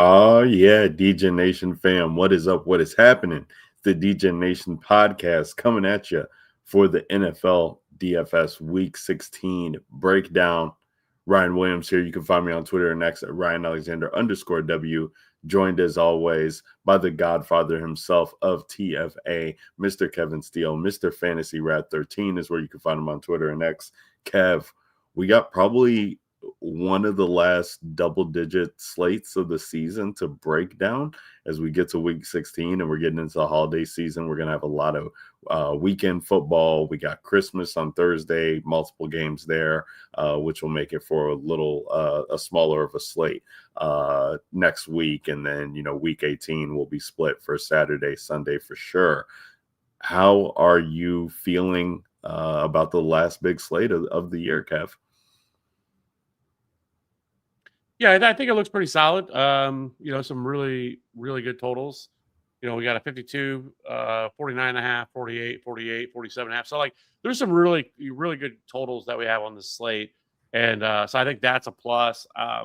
Oh, yeah, DJ Nation fam. What is up? What is happening? The DJ Nation podcast coming at you for the NFL DFS Week 16 breakdown. Ryan Williams here. You can find me on Twitter and X at Ryan Alexander _W. Joined as always by the godfather himself of TFA, Mr. Kevin Steele, Mr. Fantasy Rat 13 is where you can find him on Twitter and X. Kev, we got probably one of the last double-digit slates of the season to break down as we get to week 16 and we're getting into the holiday season. We're going to have a lot of weekend football. We got Christmas on Thursday, multiple games there, which will make it for a smaller of a slate next week. And then, week 18 will be split for Saturday, Sunday for sure. How are you feeling about the last big slate of the year, Kev? Yeah, I think it looks pretty solid. Some really, really good totals. We got a 52, 49.5, 48, 47.5. So, there's some really, really good totals that we have on this slate. And so I think that's a plus. I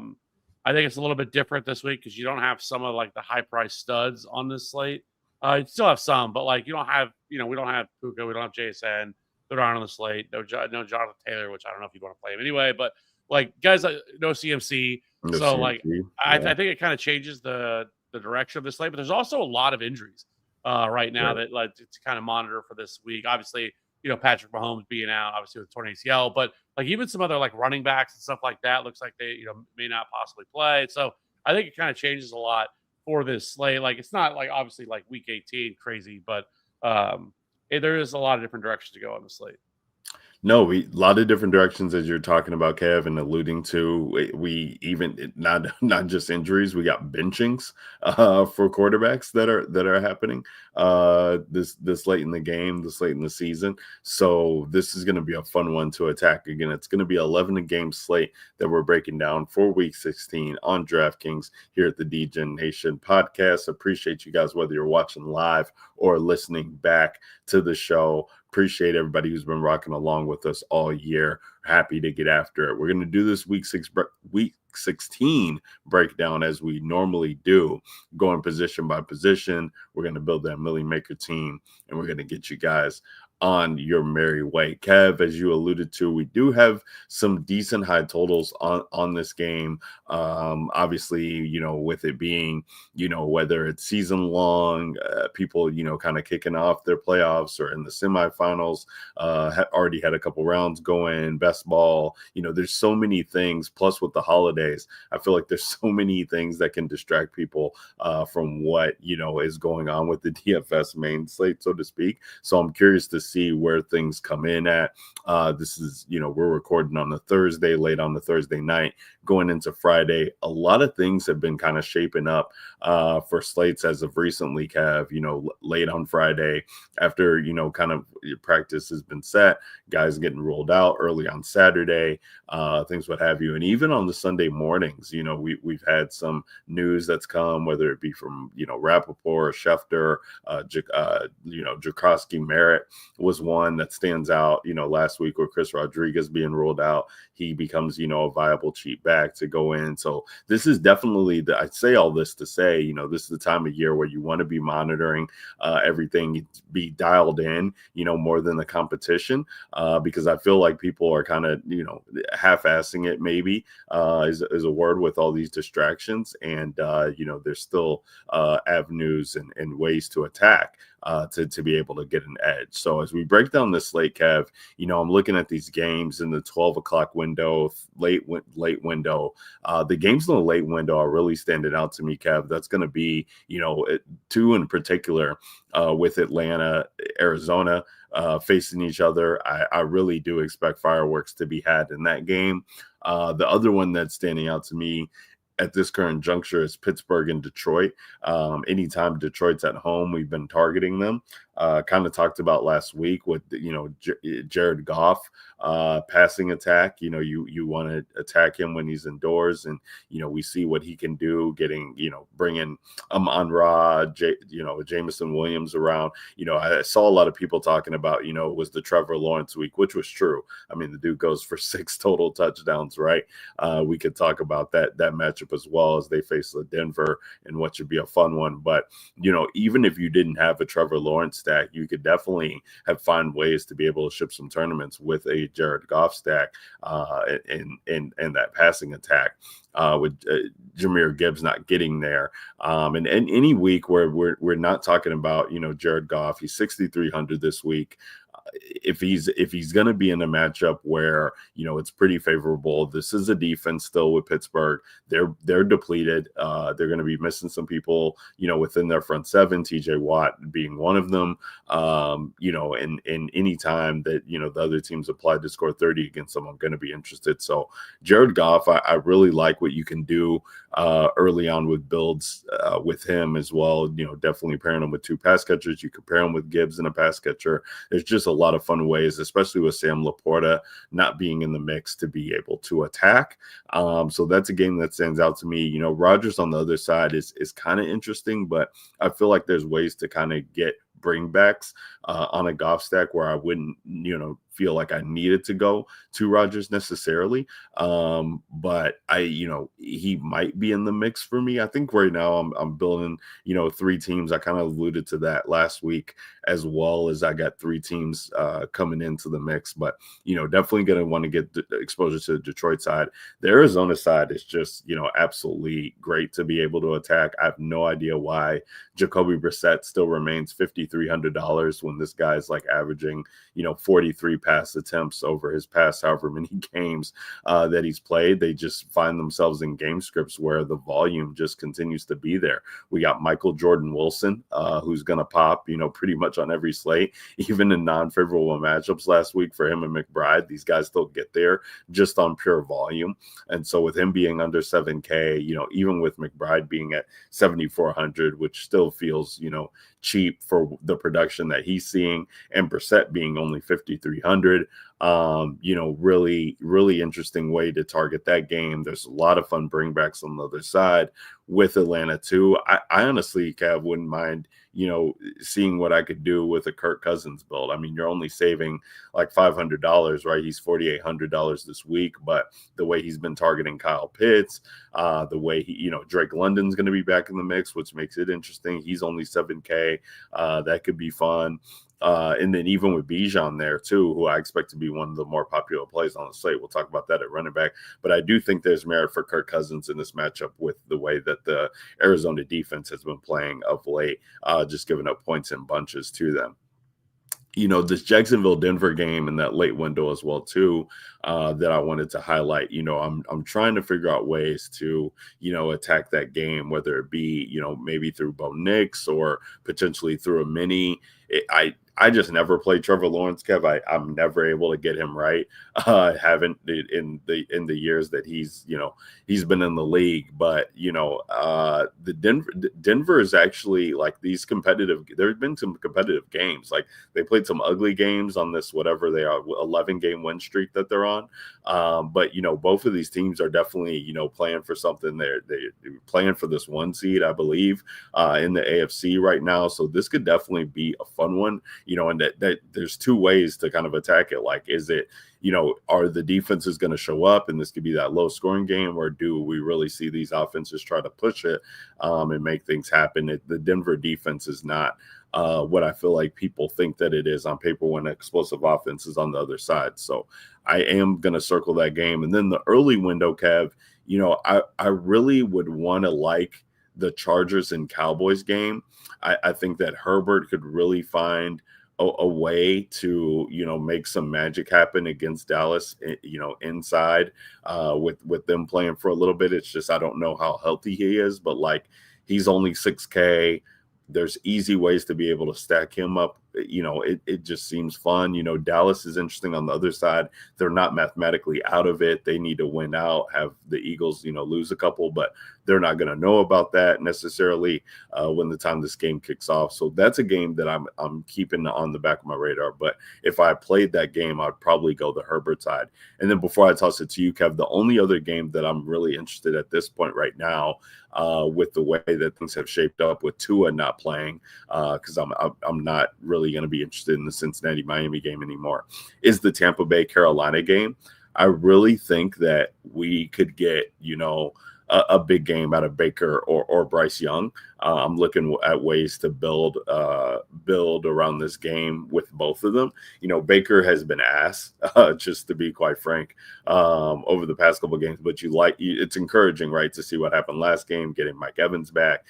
think it's a little bit different this week because you don't have some of, the high-priced studs on this slate. You still have some, but, you don't have, we don't have Puka, we don't have JSN. They're not on the slate. No Jonathan Taylor, which I don't know if you want to play him anyway. But, guys, no CMC. I think it kind of changes the direction of this slate, but there's also a lot of injuries right now that to kind of monitor for this week. Obviously, Patrick Mahomes being out, obviously with torn ACL, but even some other running backs and stuff like that looks like they may not possibly play. So I think it kind of changes a lot for this slate. It's not obviously week 18 crazy, but there is a lot of different directions to go on the slate. No, a lot of different directions as you're talking about, Kev, and alluding to. We even not just injuries, we got benchings for quarterbacks that are happening this late in the game, this late in the season. So this is going to be a fun one to attack. Again, it's going to be 11 game slate that we're breaking down for Week 16 on DraftKings here at the DGen Nation podcast. Appreciate you guys whether you're watching live or listening back to the show. Appreciate everybody who's been rocking along with us all year. Happy to get after it. We're going to do this week 16 breakdown as we normally do, going position by position. We're going to build that Millie Maker team, and we're going to get you guys on your merry way. Kev, as you alluded to, we do have some decent high totals on this game. Obviously, with it being, whether it's season long, people, kind of kicking off their playoffs or in the semifinals, already had a couple rounds going, best ball, there's so many things. Plus with the holidays, I feel like there's so many things that can distract people from what, is going on with the DFS main slate, so to speak. So I'm curious to see where things come in at. This is, we're recording on the Thursday, late on the Thursday night, going into Friday. A lot of things have been kind of shaping up for slates as of recently, Kev, late on Friday after, kind of practice has been set, guys getting rolled out early on Saturday, things what have you. And even on the Sunday mornings, we've had some news that's come, whether it be from, Rappaport or Schefter, Jakrowski Merritt was one that stands out, last week with Chris Rodriguez being ruled out. He becomes, a viable cheap back to go in. So this is definitely I say all this to say, this is the time of year where you want to be monitoring everything, be dialed in, more than the competition, because I feel like people are kind of, half-assing it maybe is a word with all these distractions. And, there's still avenues and ways to attack to be able to get an edge. So as we break down this slate, Kev, I'm looking at these games in the 12 o'clock window, late window. The games in the late window are really standing out to me, Kev. That's going to be, two in particular with Atlanta, Arizona facing each other. I really do expect fireworks to be had in that game. The other one that's standing out to me at this current juncture is Pittsburgh and Detroit. Anytime Detroit's at home, we've been targeting them. Kind of talked about last week with, Jared Goff passing attack. You want to attack him when he's indoors, and, we see what he can do getting, bringing Amon-Ra, Jameson Williams around. I saw a lot of people talking about, it was the Trevor Lawrence week, which was true. I mean, the dude goes for 6 total touchdowns, right? We could talk about that matchup matchup as well as they face the Denver in what should be a fun one. But, even if you didn't have a Trevor Lawrence stack, you could definitely find ways to be able to ship some tournaments with a Jared Goff stack in that passing attack. With Jahmyr Gibbs not getting there. And any week where we're not talking about, Jared Goff, he's 6,300 this week. If he's going to be in a matchup where it's pretty favorable, this is a defense still with Pittsburgh. They're depleted. They're going to be missing some people within their front seven, TJ Watt being one of them. And any time that the other teams applied to score 30 against them, I'm going to be interested. So Jared Goff, I really like what you can do early on with builds with him as well. Definitely pairing him with two pass catchers. You could pair him with Gibbs and a pass catcher. There's just a lot of fun ways, especially with Sam Laporta not being in the mix, to be able to attack. So that's a game that stands out to me. Rodgers on the other side is kind of interesting, but I feel like there's ways to kind of get bringbacks on a Goff stack where I wouldn't, feel like I needed to go to Rodgers necessarily. But he might be in the mix for me. I think right now I'm building, three teams. I kind of alluded to that last week, as well as I got three teams coming into the mix, but, definitely going to want to get the exposure to the Detroit side. The Arizona side is just, absolutely great to be able to attack. I have no idea why Jacoby Brissett still remains $5,300 when this guy's like averaging, 43 pass attempts over his past however many games that he's played. They just find themselves in game scripts where the volume just continues to be there. We got Michael Jordan Wilson, who's going to pop, pretty much on every slate, even in non-favorable matchups last week for him and McBride. These guys still get there just on pure volume. And so with him being under 7K, even with McBride being at 7,400, which still feels, cheap for the production that he's seeing, and Brissett being only 5,300. Really, really interesting way to target that game. There's a lot of fun bringbacks on the other side with Atlanta too. I honestly, Cav, wouldn't mind, seeing what I could do with a Kirk Cousins build. I mean, you're only saving like $500, right? He's $4,800 this week, but the way he's been targeting Kyle Pitts, the way Drake London's going to be back in the mix, which makes it interesting. He's only 7K. That could be fun. And then even with Bijan there too, who I expect to be one of the more popular plays on the slate. We'll talk about that at running back. But I do think there's merit for Kirk Cousins in this matchup with the way that the Arizona defense has been playing of late, just giving up points in bunches to them. This Jacksonville-Denver game in that late window as well too, that I wanted to highlight. I'm trying to figure out ways to, attack that game, whether it be, maybe through Bo Nix or potentially through a mini. I just never played Trevor Lawrence, Kev. I'm never able to get him right. Haven't in the years that he's been in the league. But the Denver is actually like these competitive. There have been some competitive games. Like they played some ugly games on this whatever they are 11-game win streak that they're on. But both of these teams are definitely playing for something. They're playing for this one seed, I believe, in the AFC right now. So this could definitely be a fun one. And that there's two ways to kind of attack it. Like, is it, are the defenses going to show up and this could be that low scoring game, or do we really see these offenses try to push it and make things happen? The Denver defense is not what I feel like people think that it is on paper when explosive offense is on the other side. So I am going to circle that game. And then the early window, Kev, I really would want to like the Chargers and Cowboys game. I think that Herbert could really find a way to, make some magic happen against Dallas, inside with them playing for a little bit. It's just, I don't know how healthy he is, but like he's only 6K. There's easy ways to be able to stack him up. It just seems fun. Dallas is interesting on the other side. They're not mathematically out of it. They need to win out, have the Eagles, lose a couple, but they're not going to know about that necessarily when the time this game kicks off. So that's a game that I'm keeping on the back of my radar. But if I played that game, I'd probably go the Herbert side. And then before I toss it to you, Kev, the only other game that I'm really interested at this point right now, with the way that things have shaped up with Tua not playing, because I'm not really going to be interested in the Cincinnati-Miami game anymore, is the Tampa Bay-Carolina game. I really think that we could get, a big game out of Baker or Bryce Young. I'm looking at ways to build around this game with both of them. Baker has been ass, just to be quite frank, over the past couple of games. But it's encouraging, right, to see what happened last game, getting Mike Evans back.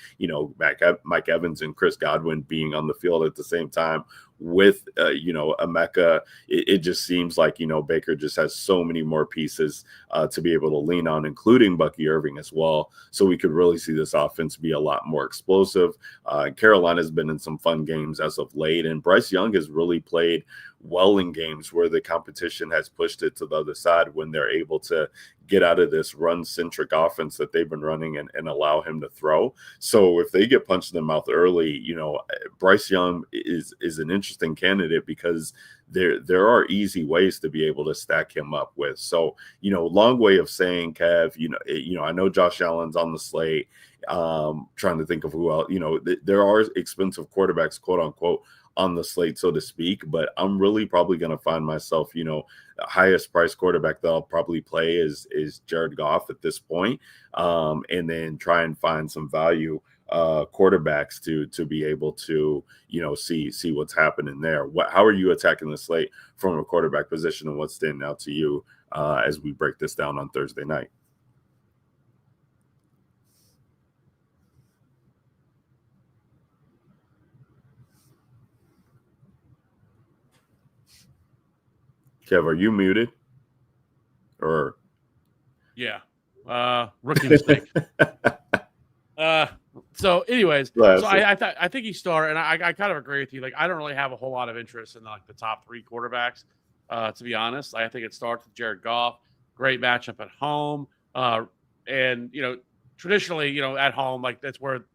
Mike Evans and Chris Godwin being on the field at the same time with Emeka. It just seems like Baker just has so many more pieces to be able to lean on, including Bucky Irving as well. So we could really see this offense be a lot more explosive. Carolina's been in some fun games as of late, and Bryce Young has really played well in games where the competition has pushed it to the other side, when they're able to get out of this run-centric offense that they've been running and allow him to throw. So if they get punched in the mouth early, Bryce Young is an interesting candidate, because there are easy ways to be able to stack him up with. So, long way of saying, Kev, I know Josh Allen's on the slate. Trying to think of who else. There are expensive quarterbacks, quote unquote, on the slate, so to speak, but I'm really probably going to find myself, the highest price quarterback that I'll probably play is Jared Goff at this point, and then try and find some value quarterbacks to be able to see what's happening there. How are you attacking the slate from a quarterback position, and what's standing out to you as we break this down on Thursday night? Kev, are you muted? Or yeah, rookie mistake. So anyways, I think he's star, and I kind of agree with you. Like, I don't really have a whole lot of interest in the top three quarterbacks, to be honest. I think it starts with Jared Goff. Great matchup at home, and traditionally, at home, like that's where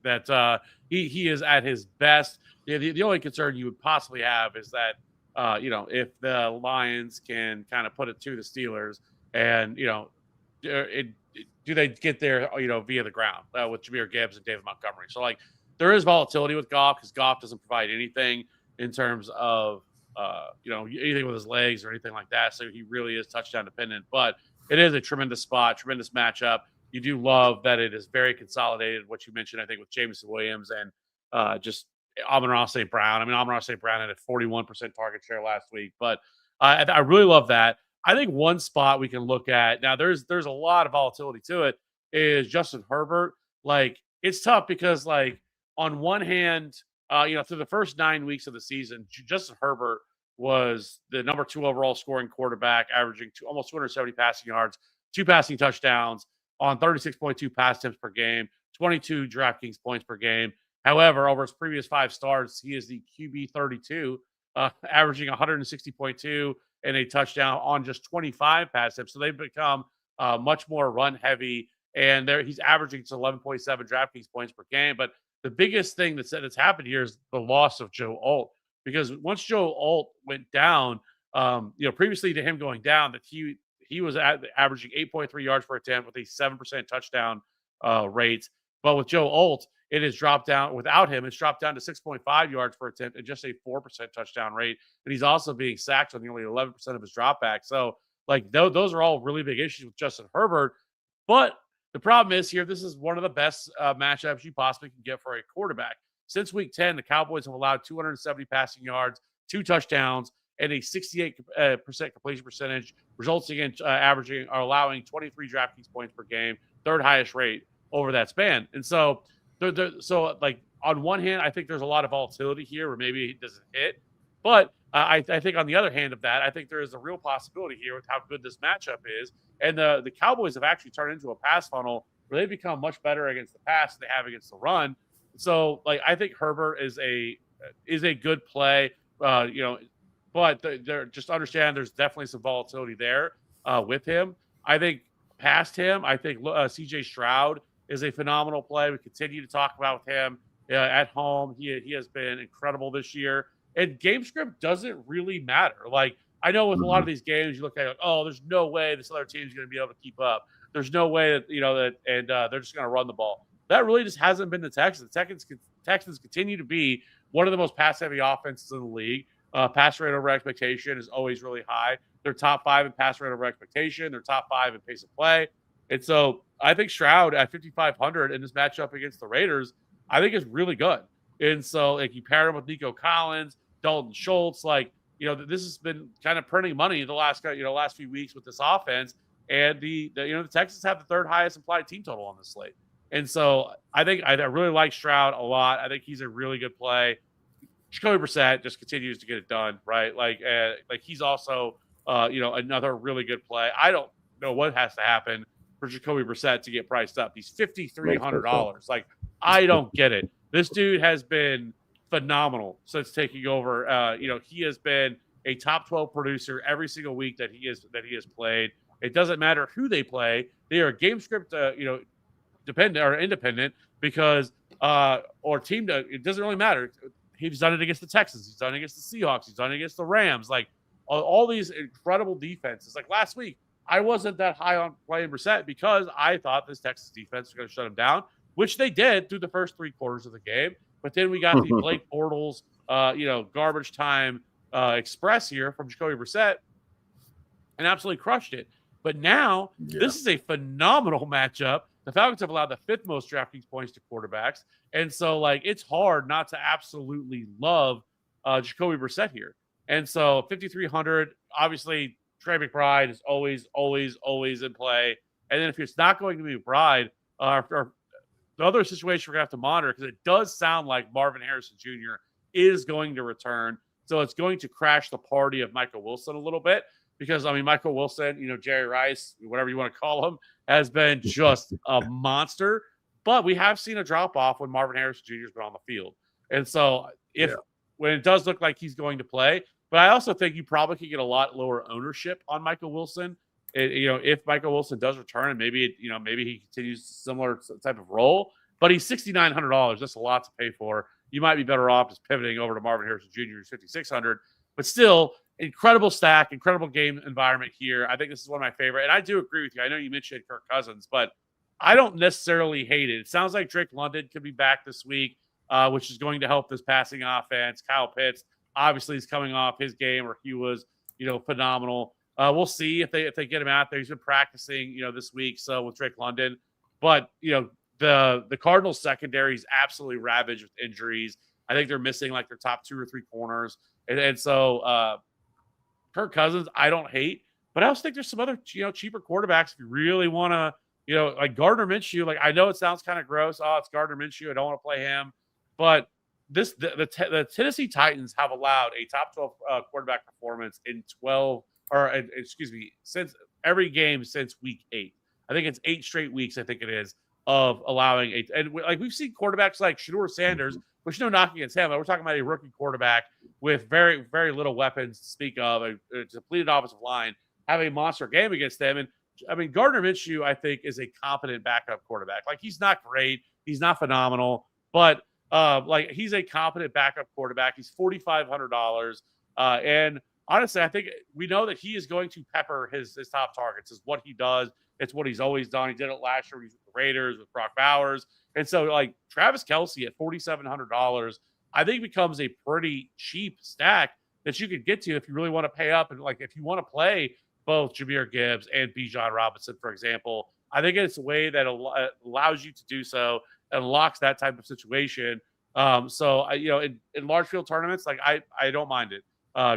that he is at his best. The only concern you would possibly have is that if the Lions can kind of put it to the Steelers, and do they get there via the ground with Jahmyr Gibbs and David Montgomery. So there is volatility with Goff, because Goff doesn't provide anything in terms of anything with his legs or anything like that. So he really is touchdown dependent, but it is a tremendous spot, tremendous matchup. You do love that it is very consolidated, what you mentioned, I think, with Jameson Williams and just Amon-Ra St. Brown. I mean, Amon-Ra St. Brown had a 41% target share last week, but I really love that. I think one spot we can look at now, there's a lot of volatility to it, is Justin Herbert. It's tough because on one hand, through the first 9 weeks of the season, Justin Herbert was the number 2 overall scoring quarterback, averaging almost 270 passing yards, 2 passing touchdowns on 36.2 pass attempts per game, 22 DraftKings points per game. However, over his previous 5 starts, he is the QB 32, averaging 160.2 and a touchdown on just 25 pass attempts. So they've become much more run heavy, and he's averaging to 11.7 DraftKings points per game. But the biggest thing that's happened here is the loss of Joe Alt, because once Joe Alt went down, previously to him going down, that he was averaging 8.3 yards per attempt with a 7% touchdown rate. But with Joe Alt, it has dropped down. Without him, it's dropped down to 6.5 yards per attempt and just a 4% touchdown rate. And he's also being sacked on nearly 11% of his dropback. So, those are all really big issues with Justin Herbert. But the problem is here, this is one of the best matchups you possibly can get for a quarterback. Since week 10, the Cowboys have allowed 270 passing yards, 2 touchdowns, and a 68% completion percentage, resulting in averaging or allowing 23 DraftKings points per game, third highest rate over that span. And so, on one hand, I think there's a lot of volatility here where maybe he doesn't hit. But I think on the other hand of that, I think there is a real possibility here with how good this matchup is. And the Cowboys have actually turned into a pass funnel where they've become much better against the pass than they have against the run. So, I think Herbert is a good play, but they're just understand there's definitely some volatility there with him. I think past him, I think CJ Stroud is a phenomenal play. We continue to talk about him at home. He has been incredible this year. And game script doesn't really matter. I know with a lot of these games, you look at there's no way this other team's going to be able to keep up. There's no way that they're just going to run the ball. That really just hasn't been the Texans. Texans continue to be one of the most pass-heavy offenses in the league. Pass rate over expectation is always really high. They're top 5 in pass rate over expectation. They're top 5 in pace of play. And so I think Stroud at 5,500 in this matchup against the Raiders, I think is really good. And so, like, you pair him with Nico Collins, Dalton Schultz, like, this has been kind of printing money the last few weeks with this offense. And the Texans have the third highest implied team total on the slate. And so I think I really like Stroud a lot. I think he's a really good play. Jacoby Brissett just continues to get it done, right? Like he's also, another really good play. I don't know what has to happen for Jacoby Brissett to get priced up. He's $5,300. Like, I don't get it. This dude has been phenomenal since taking over. He has been a top 12 producer every single week that he has played. It doesn't matter who they play; they are game script, dependent or independent because or team. It doesn't really matter. He's done it against the Texans. He's done it against the Seahawks. He's done it against the Rams. Like all these incredible defenses. Like last week, I wasn't that high on playing Brissett because I thought this Texas defense was going to shut him down, which they did through the first 3 quarters of the game. But then we got the Blake Bortles, garbage time express here from Jacoby Brissett and absolutely crushed it. But now this is a phenomenal matchup. The Falcons have allowed the 5th most DraftKings points to quarterbacks. And so, like, it's hard not to absolutely love Jacoby Brissett here. And so 5,300, obviously, Trey McBride is always, always, always in play. And then if it's not going to be McBride, or the other situation we're going to have to monitor, because it does sound like Marvin Harrison Jr. is going to return. So it's going to crash the party of Michael Wilson a little bit. Because, I mean, Michael Wilson, Jerry Rice, whatever you want to call him, has been just a monster. But we have seen a drop-off when Marvin Harrison Jr. has been on the field. And so when it does look like he's going to play, but I also think you probably could get a lot lower ownership on Michael Wilson. If Michael Wilson does return, and maybe he continues a similar type of role. But he's $6,900. That's a lot to pay for. You might be better off just pivoting over to Marvin Harrison Jr., who's $5,600. But still, incredible stack, incredible game environment here. I think this is one of my favorite. And I do agree with you. I know you mentioned Kirk Cousins, but I don't necessarily hate it. It sounds like Drake London could be back this week, which is going to help this passing offense. Kyle Pitts obviously is coming off his game where he was, phenomenal. We'll see if they get him out there. He's been practicing, this week. So with Drake London, but the Cardinals secondary is absolutely ravaged with injuries. I think they're missing like their top 2 or 3 corners. And so Kirk Cousins, I don't hate, but I also think there's some other, cheaper quarterbacks if you really want to, like Gardner Minshew. Like, I know it sounds kind of gross. Oh, it's Gardner Minshew. I don't want to play him. But the Tennessee Titans have allowed a top 12 quarterback performance in since every game since week 8. I think it's 8 straight weeks. I think it is of allowing we've seen quarterbacks like Shedeur Sanders, which no knocking against him, but we're talking about a rookie quarterback with very, very little weapons to speak of, a depleted offensive line, have a monster game against them. And I mean, Gardner Minshew, I think, is a competent backup quarterback. Like, he's not great, he's not phenomenal, but he's a competent backup quarterback. He's $4,500, and honestly, I think we know that he is going to pepper his top targets. Is what he does. It's what he's always done. He did it last year. He's with the Raiders with Brock Bowers. And so, like, Travis Kelce at $4,700, I think becomes a pretty cheap stack that you could get to if you really want to pay up. And, like, if you want to play both Jahmyr Gibbs and Bijan Robinson, for example, I think it's a way that allows you to do so and unlocks that type of situation. In large field tournaments, like, I don't mind it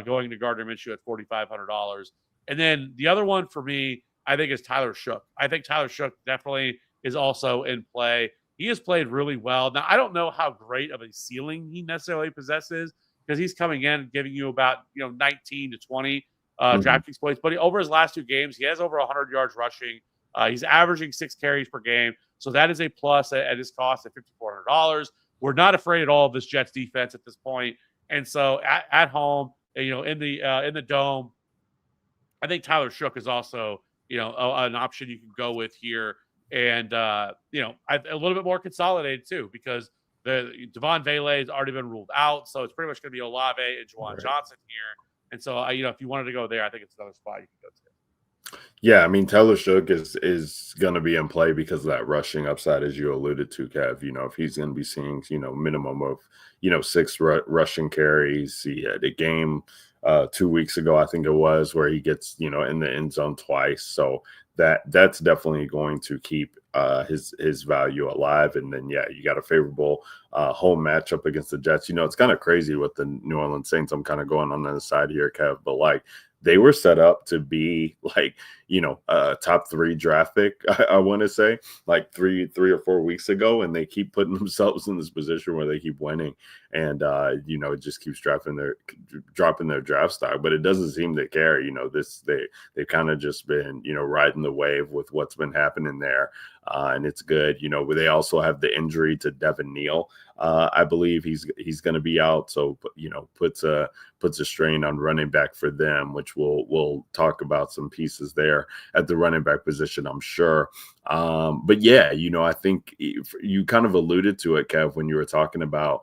going to Gardner Minshew at $4,500. And then the other one for me, I think, is Tyler Shough. I think Tyler Shough definitely is also in play. He has played really well. Now, I don't know how great of a ceiling he necessarily possesses because he's coming in and giving you about 19 to 20 DraftKings points. But over his last 2 games, he has over 100 yards rushing. He's averaging 6 carries per game. So that is a plus at his cost at $5,400. We're not afraid at all of this Jets defense at this point. And so at home, in the dome, I think Tyler Shough is also an option you can go with here. And, a little bit more consolidated too, because the Devon Vele has already been ruled out. So it's pretty much going to be Olave and Juwan Johnson here. And so, if you wanted to go there, I think it's another spot you can go to. Yeah, I mean, Tyler Shough is going to be in play because of that rushing upside, as you alluded to, Kev. If he's going to be seeing, minimum of, 6 rushing carries. He had a game 2 weeks ago, I think it was, where he gets, in the end zone twice. So that's definitely going to keep his value alive. And then yeah, you got a favorable home matchup against the Jets. It's kind of crazy with the New Orleans Saints. I'm kind of going on the side here, Kev, but like they were set up to be like a top 3 draft pick. I want to say like three or 4 weeks ago, and they keep putting themselves in this position where they keep winning, and it just keeps dropping their draft stock. But it doesn't seem to care. They've kind of just been riding the wave with what's been happening there. And it's good, but they also have the injury to Devin Neal. I believe he's going to be out, so puts a strain on running back for them, which we'll talk about some pieces there at the running back position, I'm sure. But yeah, I think you kind of alluded to it, Kev, when you were talking about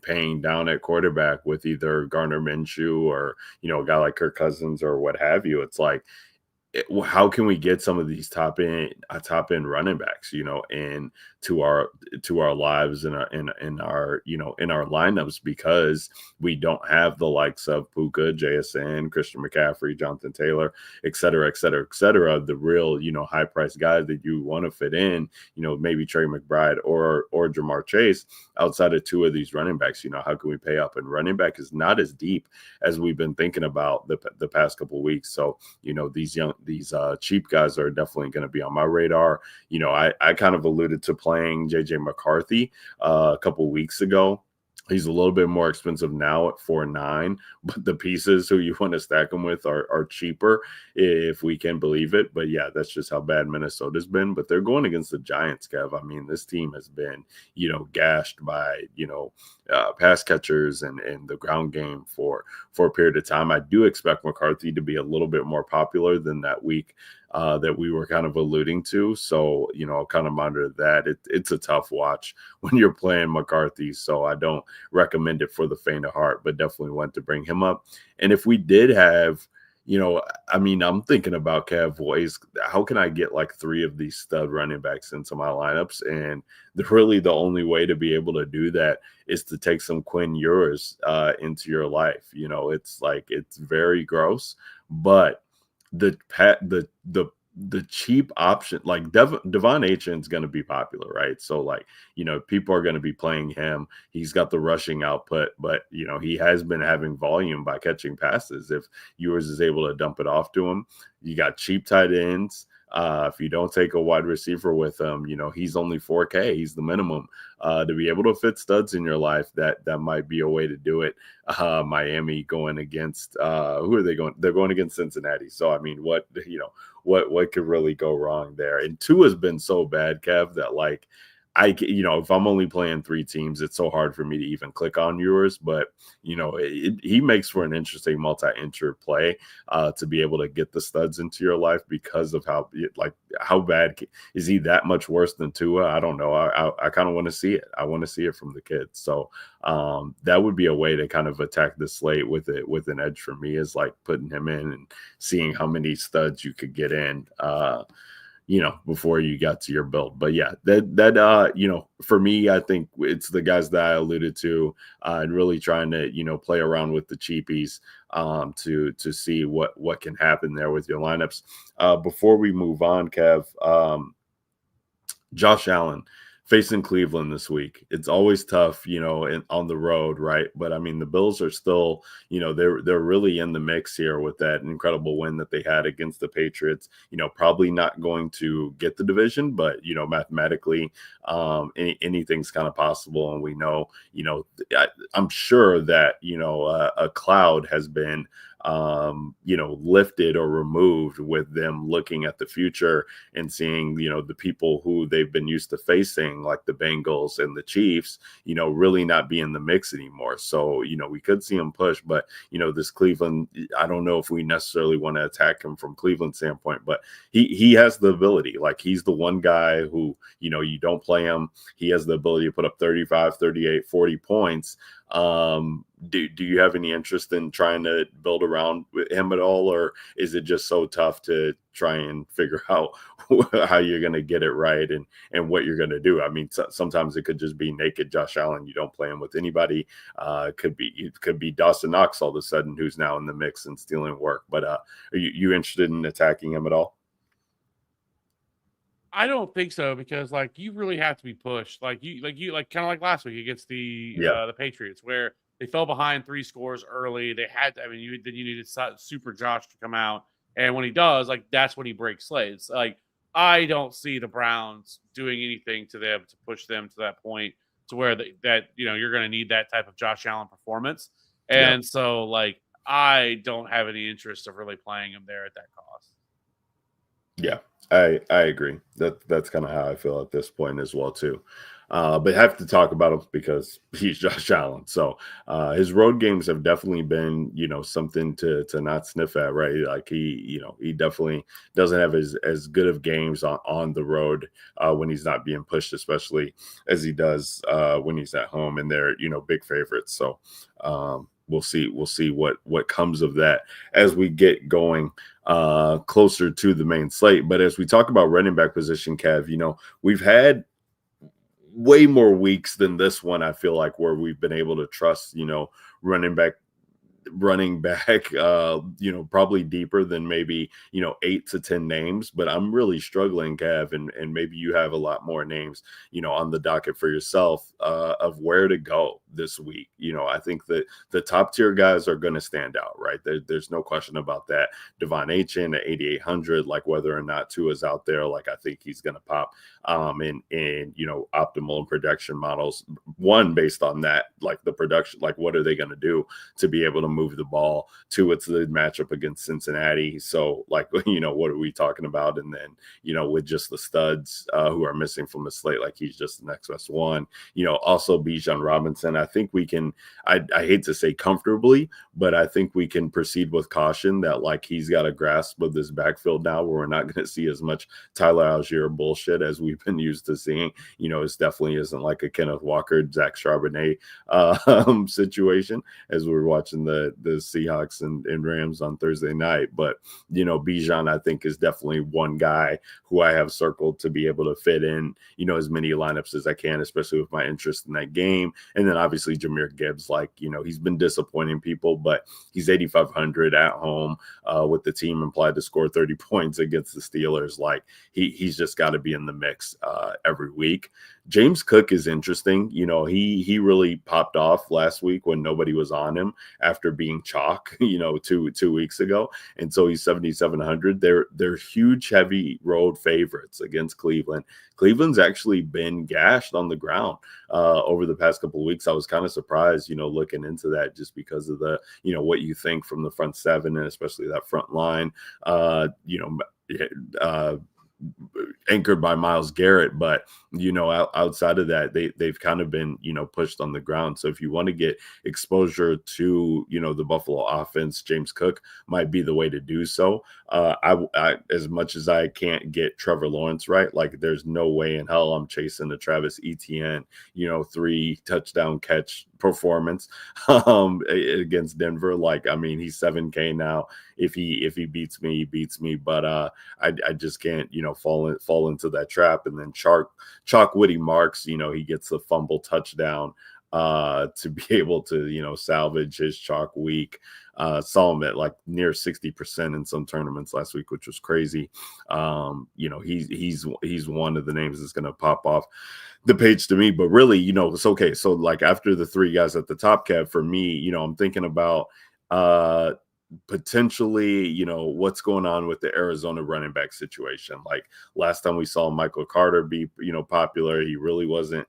paying down at quarterback with either Gardner Minshew or a guy like Kirk Cousins or what have you. It's like, how can we get some of these top end running backs, in to our lives in our in our lineups, because we don't have the likes of Puka, JSN, Christian McCaffrey, Jonathan Taylor, et cetera, et cetera, et cetera. The real, high price guys that you want to fit in, maybe Trey McBride or Jamar Chase. Outside of 2 of these running backs, how can we pay up? And running back is not as deep as we've been thinking about the past couple of weeks. So, these cheap guys are definitely going to be on my radar. I kind of alluded to playing JJ McCarthy a couple weeks ago. He's a little bit more expensive now at 4.9, but the pieces who you want to stack him with are cheaper, if we can believe it. But yeah, that's just how bad Minnesota's been. But they're going against the Giants, Kev. I mean, this team has been, gashed by, pass catchers and the ground game for a period of time. I do expect McCarthy to be a little bit more popular than that week that we were kind of alluding to. So, I'll kind of monitor that. It's a tough watch when you're playing McCarthy. So I don't recommend it for the faint of heart, but definitely want to bring him up. And if we did have, I'm thinking about Kev Boys. How can I get like 3 of these stud running backs into my lineups? And really the only way to be able to do that is to take some Quinn Ewers into your life. It's like, it's very gross, but the cheap option, like Devon Achane is going to be popular, right? So like, people are going to be playing him. He's got the rushing output, but he has been having volume by catching passes. If Ewers is able to dump it off to him, you got cheap tight ends. If you don't take a wide receiver with him, he's only 4K. He's the minimum to be able to fit studs in your life. That might be a way to do it. Miami going against who are they going? They're going against Cincinnati. So I mean, what could really go wrong there? And 2 has been so bad, Kev, that like if I'm only playing 3 teams, it's so hard for me to even click on yours. But he makes for an interesting multi-inter play to be able to get the studs into your life, because of how bad is he? That much worse than Tua? I don't know. I kind of want to see it. I want to see it from the kids. So that would be a way to kind of attack the slate with an edge for me, is like putting him in and seeing how many studs you could get in. Before you got to your build. But yeah, that for me, I think it's the guys that I alluded to, and really trying to, play around with the cheapies to see what can happen there with your lineups. Before we move on, Kev, Josh Allen facing Cleveland this week. It's always tough, on the road, right? But I mean, the Bills are still, they're really in the mix here with that incredible win that they had against the Patriots. Probably not going to get the division, but mathematically, anything's kind of possible. And we know, I'm sure that a cloud has been lifted or removed with them looking at the future and seeing, the people who they've been used to facing, like the Bengals and the Chiefs, really not be in the mix anymore. So, we could see them push, but, this Cleveland, I don't know if we necessarily want to attack him from Cleveland standpoint, but he has the ability. Like, he's the one guy who, you don't play him. He has the ability to put up 35, 38, 40 points. Do you have any interest in trying to build around with him at all, or is it just so tough to try and figure out how you're going to get it right and what you're going to do? I mean, sometimes it could just be naked Josh Allen. You don't play him with anybody. It could be Dawson Knox all of a sudden, who's now in the mix and stealing work. But are you interested in attacking him at all? I don't think so because like you really have to be pushed. Like kind of like last week against Yeah, the Patriots where they fell behind 3 scores early. They had I mean you needed Super Josh to come out, and when he does, like that's when he breaks slates. Like I don't see the Browns doing anything to them to push them to that point to where that you're going to need that type of Josh Allen performance. yeah. And so like I don't have any interest of really playing him there at that cost. Yeah, I agree. That's kind of how I feel at this point as well too. But have to talk about him because he's Josh Allen. So his road games have definitely been, something to not sniff at, right? Like he definitely doesn't have as good of games on the road when he's not being pushed, especially as he does when he's at home, and they're big favorites. So we'll see what comes of that as we get going closer to the main slate. But as we talk about running back position, Kev, we've had way more weeks than this one, I feel like, where we've been able to trust, running back probably deeper than maybe 8 to 10 names. But I'm really struggling, Kev, and maybe you have a lot more names on the docket for yourself of where to go this week. I think that the top tier guys are going to stand out, right? There's no question about that. Devon Achan at 8,800, like whether or not Tua's out there, like I think he's going to pop in optimal production models, one based on that, like the production, like what are they going to do to be able to move the ball. Two, it's the matchup against Cincinnati. So like, what are we talking about? And then, with just the studs who are missing from the slate, like he's just the next best one, also Bijan Robinson. I think we can, I hate to say comfortably, but I think we can proceed with caution that like he's got a grasp of this backfield now where we're not going to see as much Tyler Algier bullshit as we've been used to seeing. It definitely isn't like a Kenneth Walker, Zach Charbonnet situation as we were watching the Seahawks and Rams on Thursday night. But, Bijan, I think, is definitely one guy who I have circled to be able to fit in, as many lineups as I can, especially with my interest in that game. And then obviously Jahmyr Gibbs, like, he's been disappointing people, but he's 8,500 at home with the team implied to score 30 points against the Steelers. Like he's just got to be in the mix every week. James Cook is interesting. He really popped off last week when nobody was on him after being chalk, 2 weeks ago. And so he's 7,700. They're huge, heavy road favorites against Cleveland. Cleveland's actually been gashed on the ground over the past couple of weeks. I was kind of surprised, looking into that just because of the, what you think from the front seven and especially that front line, anchored by Myles Garrett. But outside of that, they've kind of been pushed on the ground. So if you want to get exposure to the Buffalo offense, James Cook might be the way to do so. I as much as I can't get Trevor Lawrence right, like there's no way in hell I'm chasing the Travis Etienne 3 touchdown catch performance against Denver. Like, I mean, he's 7K now. If he beats me, he beats me. But I just can't fall into that trap. And then Chalk Woody Marks, he gets the fumble touchdown to be able to salvage his chalk week. Saw him at like near 60% in some tournaments last week, which was crazy. He's one of the names that's going to pop off the page to me. But really, it's okay. So like after the 3 guys at the top, Kev, for me, I'm thinking about potentially, what's going on with the Arizona running back situation. Like last time we saw Michael Carter be, popular, he really wasn't,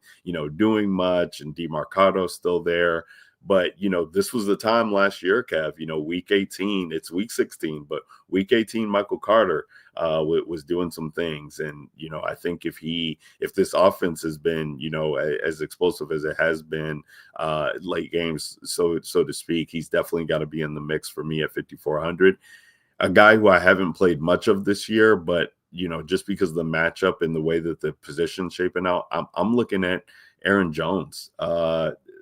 doing much, and DeMarcato's still there. But, this was the time last year, Kev, week 18, it's week 16, but week 18, Michael Carter was doing some things. And, I think if this offense has been, as explosive as it has been late games, so to speak, he's definitely got to be in the mix for me at 5,400. A guy who I haven't played much of this year, but, just because of the matchup and the way that the position's shaping out, I'm looking at Aaron Jones.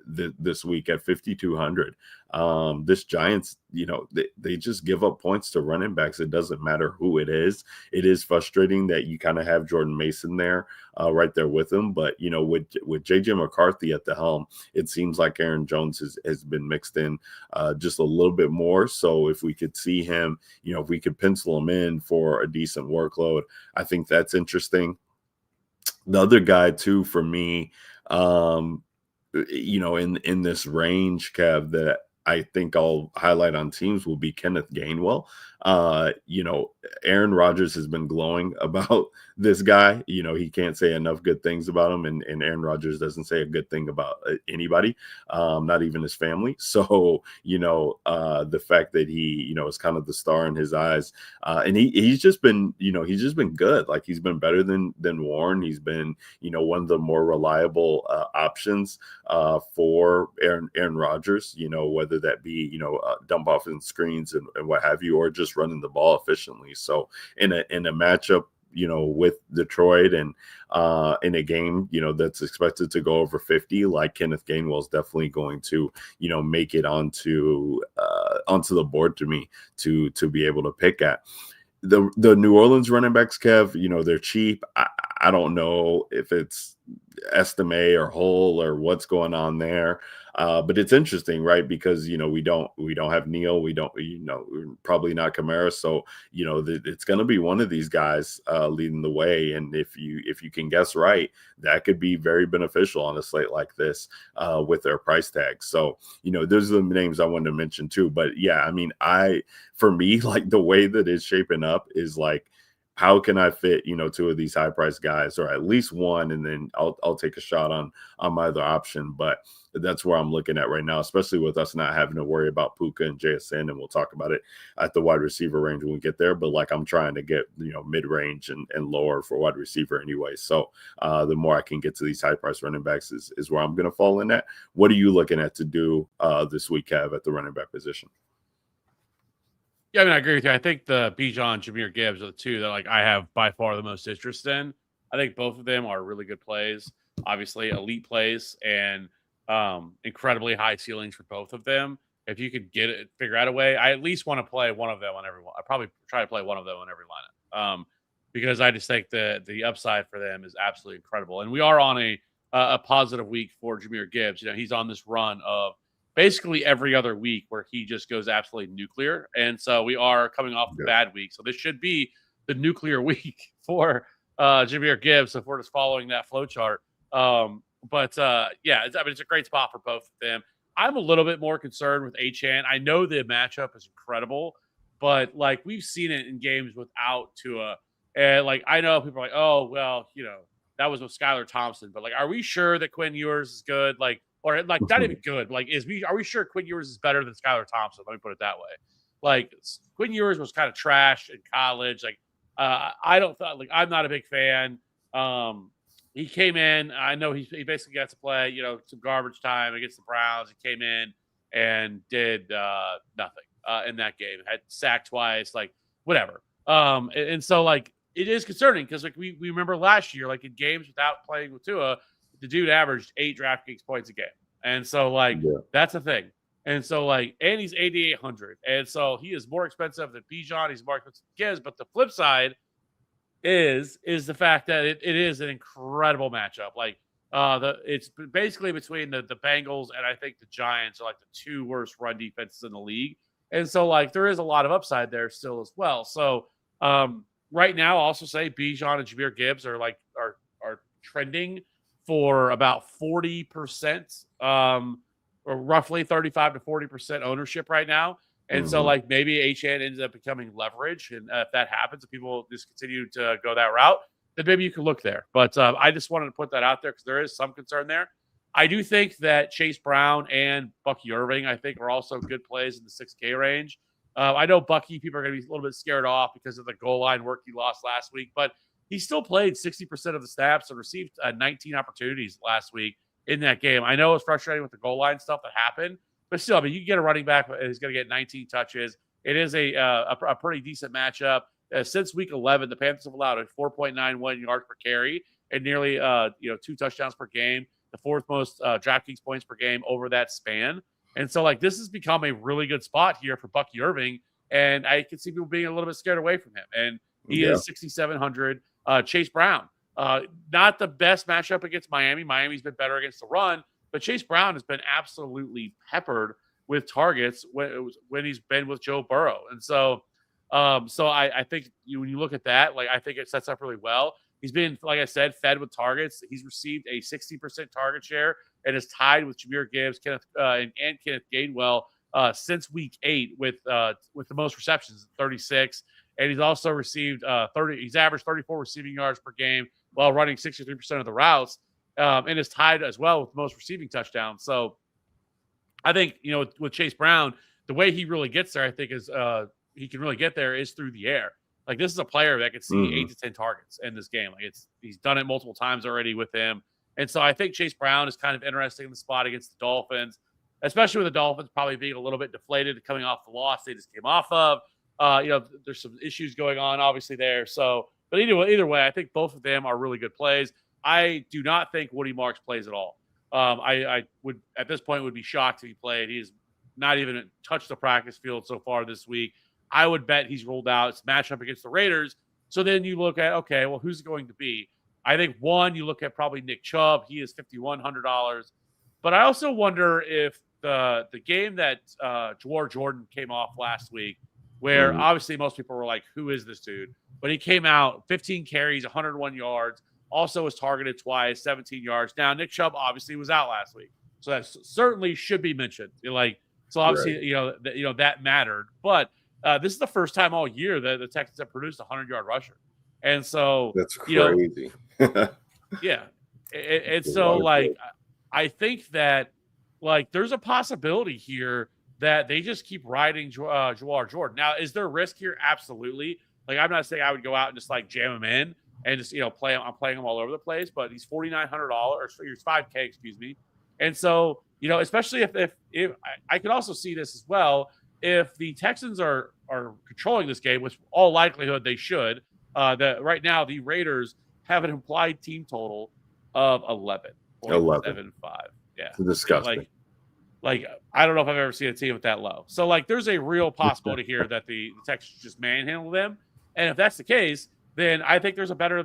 this week at 5,200. This Giants, they just give up points to running backs. It doesn't matter who it is. It is frustrating that you kind of have Jordan Mason there, right there with him. But with JJ McCarthy at the helm, it seems like Aaron Jones has been mixed in just a little bit more. So if we could see him, if we could pencil him in for a decent workload, I think that's interesting. The other guy too, for me, in this range, Kev, that I think I'll highlight on teams will be Kenneth Gainwell. Aaron Rodgers has been glowing about this guy. He can't say enough good things about him, and Aaron Rodgers doesn't say a good thing about anybody, not even his family. So, the fact that he, is kind of the star in his eyes, and he's just been good. Like, he's been better than Warren. He's been, one of the more reliable options for Aaron Rodgers, whether that be, dump off in screens and what have you, or just running the ball efficiently. So in a matchup, with Detroit and in a game, that's expected to go over 50, like Kenneth Gainwell is definitely going to, make it onto the board to me to be able to pick at. The New Orleans running backs, Kev, they're cheap. I don't know if it's estimate or whole or what's going on there. But it's interesting, right? Because, we don't have Neal. We don't, probably not Kamara. So, it's going to be one of these guys leading the way. And if you can guess right, that could be very beneficial on a slate like this with their price tag. So, those are the names I wanted to mention too. But yeah, I mean, for me, like, the way that it's shaping up is like, how can I fit, two of these high price guys, or at least one, and then I'll take a shot on my other option. But that's where I'm looking at right now, especially with us not having to worry about Puka and JSN, and we'll talk about it at the wide receiver range when we get there. But like, I'm trying to get, mid range and lower for wide receiver anyway. So the more I can get to these high price running backs is where I'm going to fall in at. What are you looking at to do this week, Kev, at the running back position? Yeah, I mean, I agree with you. I think the Bijan, Jahmyr Gibbs are the two that I have by far the most interest in. I think both of them are really good plays, obviously elite plays, and incredibly high ceilings for both of them. If you could figure out a way, I at least want to play one of them on every one. I probably try to play one of them on every lineup, because I just think the upside for them is absolutely incredible. And we are on a positive week for Jahmyr Gibbs. He's on this run of basically every other week where he just goes absolutely nuclear. And so we are coming off a bad week. So this should be the nuclear week for Jahmyr Gibbs if we're just following that flow chart. It's a great spot for both of them. I'm a little bit more concerned with Achane. I know the matchup is incredible, but like, we've seen it in games without Tua. And like, I know people are like, oh, well, that was with Skylar Thompson, but like, are we sure that Quinn Ewers is good? Like, or like, not even good. Like, are we sure Quinn Ewers is better than Skylar Thompson? Let me put it that way. Like, Quinn Ewers was kind of trash in college. Like, I'm not a big fan. He came in. I know he basically got to play, some garbage time against the Browns. He came in and did nothing in that game. Had sacked twice, like, whatever. And so like, it is concerning because like we remember last year, like in games without playing with Tua, the dude averaged 8 DraftKings points a game. And so like, that's a thing. And so like, and he's 8,800. And so he is more expensive than Bijan. He's more expensive than Gibbs. But the flip side is the fact that it is an incredible matchup. Like it's basically between the Bengals and I think the Giants are like the two worst run defenses in the league. And so like, there is a lot of upside there still as well. So right now, I'll also say Bijan and Jahmyr Gibbs are trending for about 40%, or roughly 35 to 40% ownership right now. And so like, maybe Achane ends up becoming leverage. And if that happens, if people just continue to go that route, then maybe you can look there. But I just wanted to put that out there because there is some concern there. I do think that Chase Brown and Bucky Irving, I think, are also good plays in the 6K range. I know Bucky, people are going to be a little bit scared off because of the goal line work he lost last week, but he still played 60% of the snaps and received 19 opportunities last week in that game. I know it's frustrating with the goal line stuff that happened, but still, I mean, you can get a running back and he's going to get 19 touches. It is a pretty decent matchup. Since week 11, the Panthers have allowed a 4.91 yards per carry and nearly 2 touchdowns per game. the fourth most DraftKings points per game over that span. And so, like, this has become a really good spot here for Bucky Irving. And I can see people being a little bit scared away from him. And he is 6,700. Chase Brown, not the best matchup against Miami. Miami's been better against the run, but Chase Brown has been absolutely peppered with targets when he's been with Joe Burrow. And so, I think when you look at that, like, I think it sets up really well. He's been, like I said, fed with targets. He's received a 60% target share and is tied with Jahmyr Gibbs, and Kenneth Gainwell since week 8 with the most receptions, 36. And he's also received 30. He's averaged 34 receiving yards per game while running 63% of the routes, and is tied as well with the most receiving touchdowns. So I think, with Chase Brown, the way he really gets there, I think, is he can really get there is through the air. Like, this is a player that could see 8 to 10 targets in this game. Like, he's done it multiple times already with him. And so I think Chase Brown is kind of interesting in the spot against the Dolphins, especially with the Dolphins probably being a little bit deflated coming off the loss they just came off of. There's some issues going on obviously there. So, but either way, I think both of them are really good plays. I do not think Woody Marks plays at all. I would, at this point, would be shocked if he played. He's not even touched the practice field so far this week. I would bet he's ruled out. It's matched up against the Raiders. So then you look at, okay, well, who's it going to be? I think you look at probably Nick Chubb. He is $5,100. But I also wonder if the game that Jawar Jordan came off last week, where obviously most people were like, who is this dude? But he came out 15 carries, 101 yards, also was targeted twice, 17 yards. Now, Nick Chubb obviously was out last week. So that certainly should be mentioned. So obviously, right. That mattered. But this is the first time all year that the Texans have produced a 100-yard rusher. And so that's crazy. Yeah. And so, like, I think that, like, there's a possibility here that they just keep riding Jawar Jordan. Now, is there risk here? Absolutely. Like, I'm not saying I would go out and just, like, jam him in and just, play him. I'm playing him all over the place, but he's $4,900 or he's $5K, excuse me. And so, especially if I could also see this as well, if the Texans are controlling this game, with all likelihood they should, that right now the Raiders have an implied team total of 11.75. Yeah. It's disgusting. Like, I don't know if I've ever seen a team with that low. So, like, there's a real possibility here that the Texans just manhandle them. And if that's the case, then I think there's a better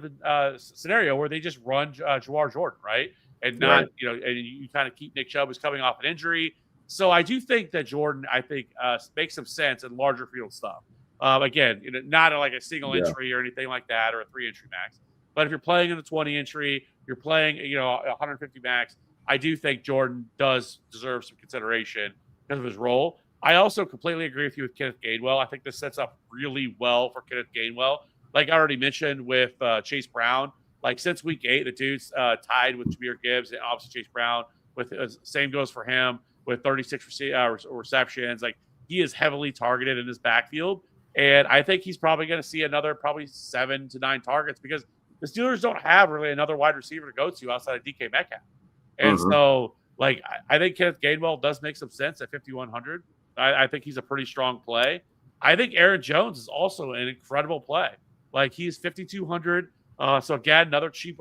scenario where they just run Jawar Jordan, right? And not, and you kind of keep Nick Chubb, who's coming off an injury. So I do think that Jordan, makes some sense in larger field stuff. Again, not like a single entry or anything like that, or a 3-entry max. But if you're playing in a 20 entry, you're playing, 150 max, I do think Jordan does deserve some consideration because of his role. I also completely agree with you with Kenneth Gainwell. I think this sets up really well for Kenneth Gainwell. Like I already mentioned with Chase Brown, like since week 8, the dude's tied with Jahmyr Gibbs and obviously Chase Brown. With same goes for him with 36 receptions. Like, he is heavily targeted in his backfield, and I think he's probably going to see another 7 to 9 targets because the Steelers don't have really another wide receiver to go to outside of DK Metcalf. And so, like, I think Kenneth Gainwell does make some sense at 5,100. I think he's a pretty strong play. I think Aaron Jones is also an incredible play. Like, he's 5,200. So again, another cheap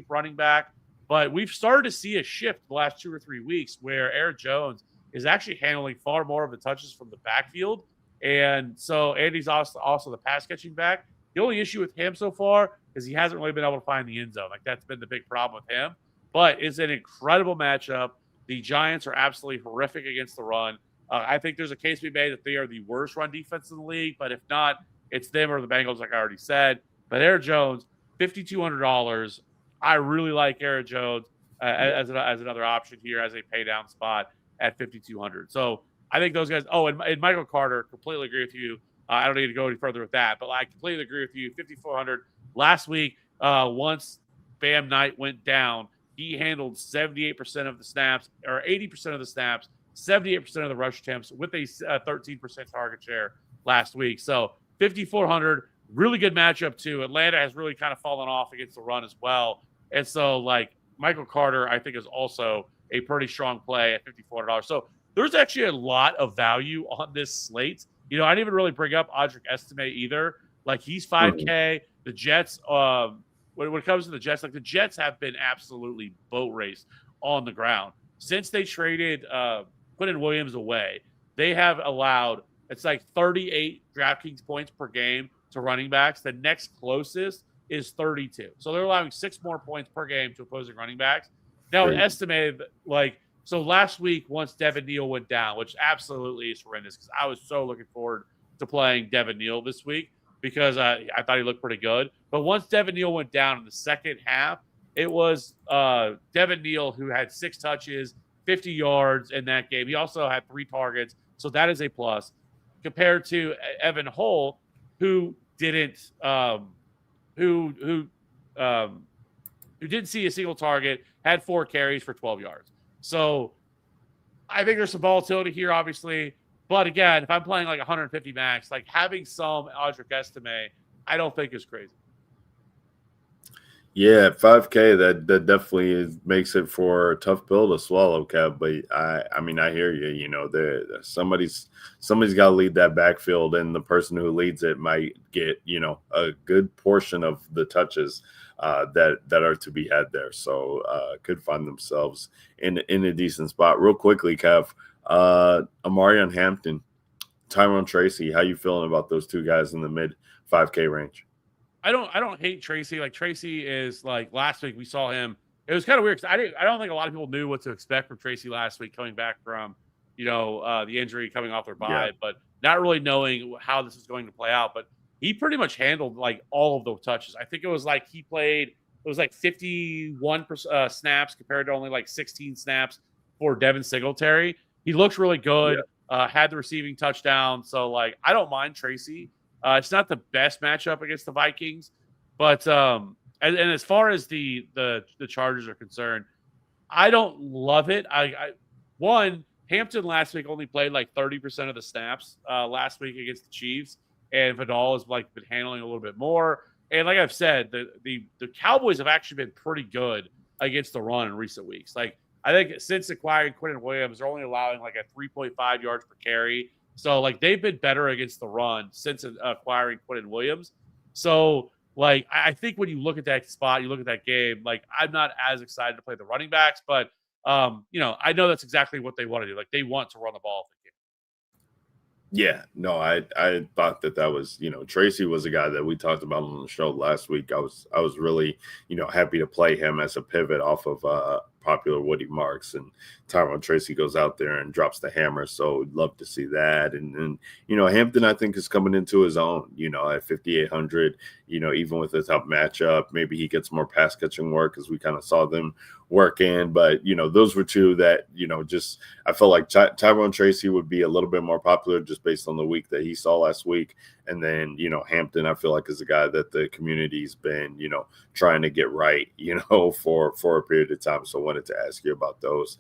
running back. But we've started to see a shift the last 2 or 3 weeks where Aaron Jones is actually handling far more of the touches from the backfield. And so Andy's also the pass catching back. The only issue with him so far is he hasn't really been able to find the end zone. Like, that's been the big problem with him. But it's an incredible matchup. The Giants are absolutely horrific against the run. I think there's a case to be made that they are the worst run defense in the league. But if not, it's them or the Bengals, like I already said. But Aaron Jones, $5,200. I really like Aaron Jones as another option here as a pay down spot at 5,200. So I think those guys. Oh, and Michael Carter, completely agree with you. I don't need to go any further with that, but I completely agree with you. 5,400 last week. Once Bam Knight went down, he handled 78% of the snaps, or 80% of the snaps, 78% of the rush attempts with a 13% target share last week. So 5,400. Really good matchup too. Atlanta has really kind of fallen off against the run as well. And so, like, Michael Carter, I think, is also a pretty strong play at $5,400. So there's actually a lot of value on this slate. I didn't even really bring up Audric Estime either. Like, he's 5K. The Jets, when it comes to the Jets, like, the Jets have been absolutely boat raced on the ground. Since they traded Quentin Williams away, they have allowed, it's like 38 DraftKings points per game to running backs. The next closest is 32. So they're allowing 6 more points per game to opposing running backs. Now, estimated, like, so last week, once Devin Neal went down, which absolutely is horrendous because I was so looking forward to playing Devin Neal this week because I thought he looked pretty good. But once Devin Neal went down in the second half, it was Devin Neal who had 6 touches, 50 yards in that game. He also had 3 targets, so that is a plus compared to Evan Hull, who didn't who didn't see a single target, had 4 carries for 12 yards. So I think there's some volatility here, obviously. But again, if I'm playing like 150 max, like having some Audric Estime, I don't think is crazy. Yeah, 5K, that definitely makes it for a tough pill to swallow, Kev. But I mean, I hear you. You know, somebody's got to lead that backfield, and the person who leads it might get, you know, a good portion of the touches that are to be had there. So could find themselves in a decent spot. Real quickly, Kev, Amari on Hampton, Tyrone Tracy. How you feeling about those two guys in the mid 5K range? I don't hate Tracy. Like, Tracy is like, last week we saw him. It was kind of weird because I don't think a lot of people knew what to expect from Tracy last week, coming back from, you know, the injury, coming off their bye, but not really knowing how this is going to play out. But he pretty much handled like all of the touches. I think it was like he played, it was like 51% snaps compared to only like 16 snaps for Devin Singletary. He looks really good. Had the receiving touchdown. So like, I don't mind Tracy. It's not the best matchup against the Vikings, but and as far as the Chargers are concerned, I don't love it. One, Hampton last week only played like 30% of the snaps last week against the Chiefs, and Vidal has like been handling a little bit more. And like I've said, the Cowboys have actually been pretty good against the run in recent weeks. Like, I think since acquiring Quentin Williams, they're only allowing like a 3.5 yards per carry. So, like, they've been better against the run since acquiring Quentin Williams. So, like, I think when you look at that spot, you look at that game, like, I'm not as excited to play the running backs, but, you know, I know that's exactly what they want to do. Like, they want to run the ball. Yeah, no, I thought that was, you know, Tracy was a guy that we talked about on the show last week. I was really, you know, happy to play him as a pivot off of popular Woody Marks, and Tyrone Tracy goes out there and drops the hammer. So we'd love to see that. And you know, Hampton, I think, is coming into his own, you know, at 5,800, you know, even with the tough matchup, maybe he gets more pass catching work, as we kind of saw them work in. But, you know, those were two that, you know, just, I felt like Tyrone Tracy would be a little bit more popular just based on the week that he saw last week. And then, you know, Hampton, I feel like, is a guy that the community's been, you know, trying to get right, you know, for a period of time. So I wanted to ask you about those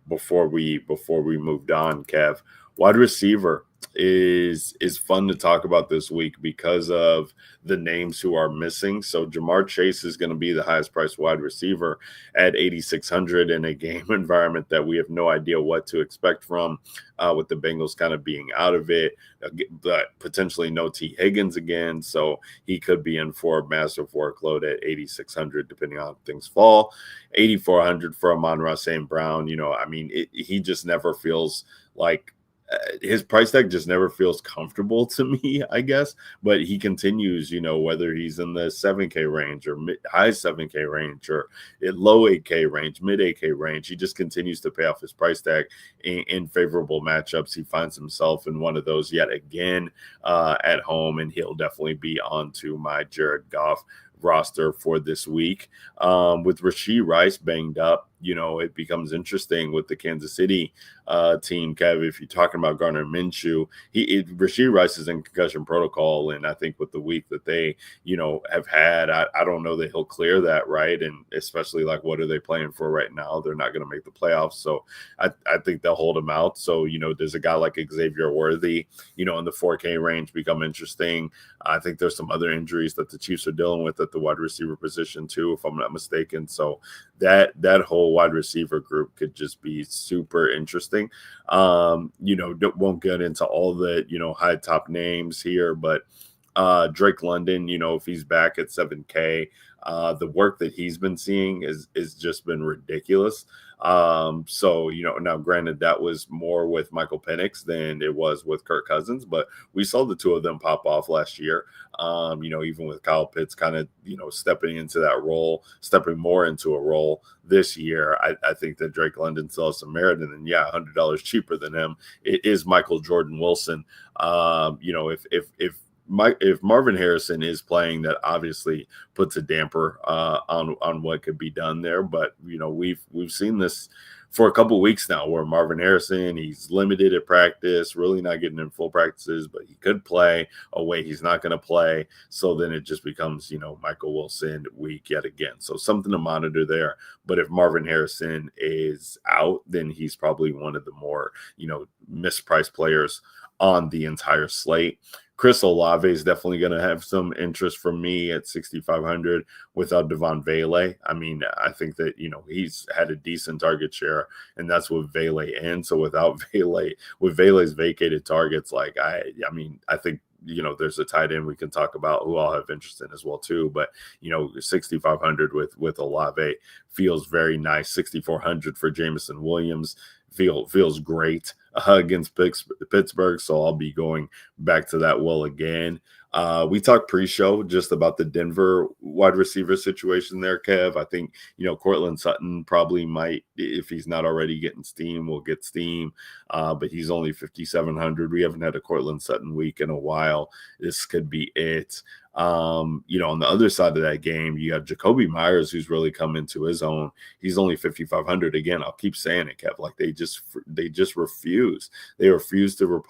before we moved on. Kev, wide receiver is fun to talk about this week because of the names who are missing. So Jamar Chase is going to be the highest priced wide receiver at 8,600 in a game environment that we have no idea what to expect from, with the Bengals kind of being out of it, but potentially no T. Higgins again. So he could be in for a massive workload at 8,600, depending on how things fall. 8,400 for Amon-Ra St. Brown. You know, I mean, he just never feels like, his price tag just never feels comfortable to me, I guess. But he continues, you know, whether he's in the 7K range or high 7K range or low 8K range, mid 8K range, he just continues to pay off his price tag in favorable matchups. He finds himself in one of those yet again at home, and he'll definitely be onto my Jared Goff roster for this week. With Rashee Rice banged up, you know, it becomes interesting with the Kansas City team, Kev. If you're talking about Gardner Minshew, Rashee Rice is in concussion protocol, and I think with the week that they, you know, have had, I don't know that he'll clear that, right? And especially, like, what are they playing for right now? They're not going to make the playoffs, so I think they'll hold him out. So, you know, there's a guy like Xavier Worthy, you know, in the 4K range become interesting. I think there's some other injuries that the Chiefs are dealing with at the wide receiver position too, if I'm not mistaken. So that whole wide receiver group could just be super interesting. You know, won't get into all the, you know, high top names here, but Drake London, if he's back at 7K, the work that he's been seeing is just been ridiculous. So now granted that was more with Michael Penix than it was with Kirk Cousins, but we saw the two of them pop off last year. Even with Kyle Pitts kind of stepping into that role, stepping more into a role this year, I think that Drake London still has some merit. And then $100 cheaper than him, it is Michael Jordan Wilson. If Marvin Harrison is playing, that obviously puts a damper on what could be done there. But we've seen this for a couple weeks now, where Marvin Harrison, he's limited at practice, really not getting in full practices, but he could play. Oh wait, he's not going to play. So then it just becomes Michael Wilson week yet again. So something to monitor there. But if Marvin Harrison is out, then he's probably one of the more mispriced players on the entire slate. Chris Olave is definitely going to have some interest from me at 6,500 without Devon Vele. I mean, I think that, he's had a decent target share, and that's with Vele in. So without Vele, with Vele's vacated targets, like I think, there's a tight end we can talk about who I'll have interest in as well too. But 6,500 with Olave feels very nice. 6,400 for Jameson Williams feels great against Pittsburgh. So I'll be going back to that well again. We talked pre-show just about the Denver wide receiver situation there, Kev. I think, Cortland Sutton probably might, if he's not already getting steam, will get steam. But he's only 5,700. We haven't had a Cortland Sutton week in a while. This could be it. On the other side of that game, you got Jacoby Myers, who's really come into his own. He's only 5,500. Again, I'll keep saying it, Kev. Like they just refuse. They refuse to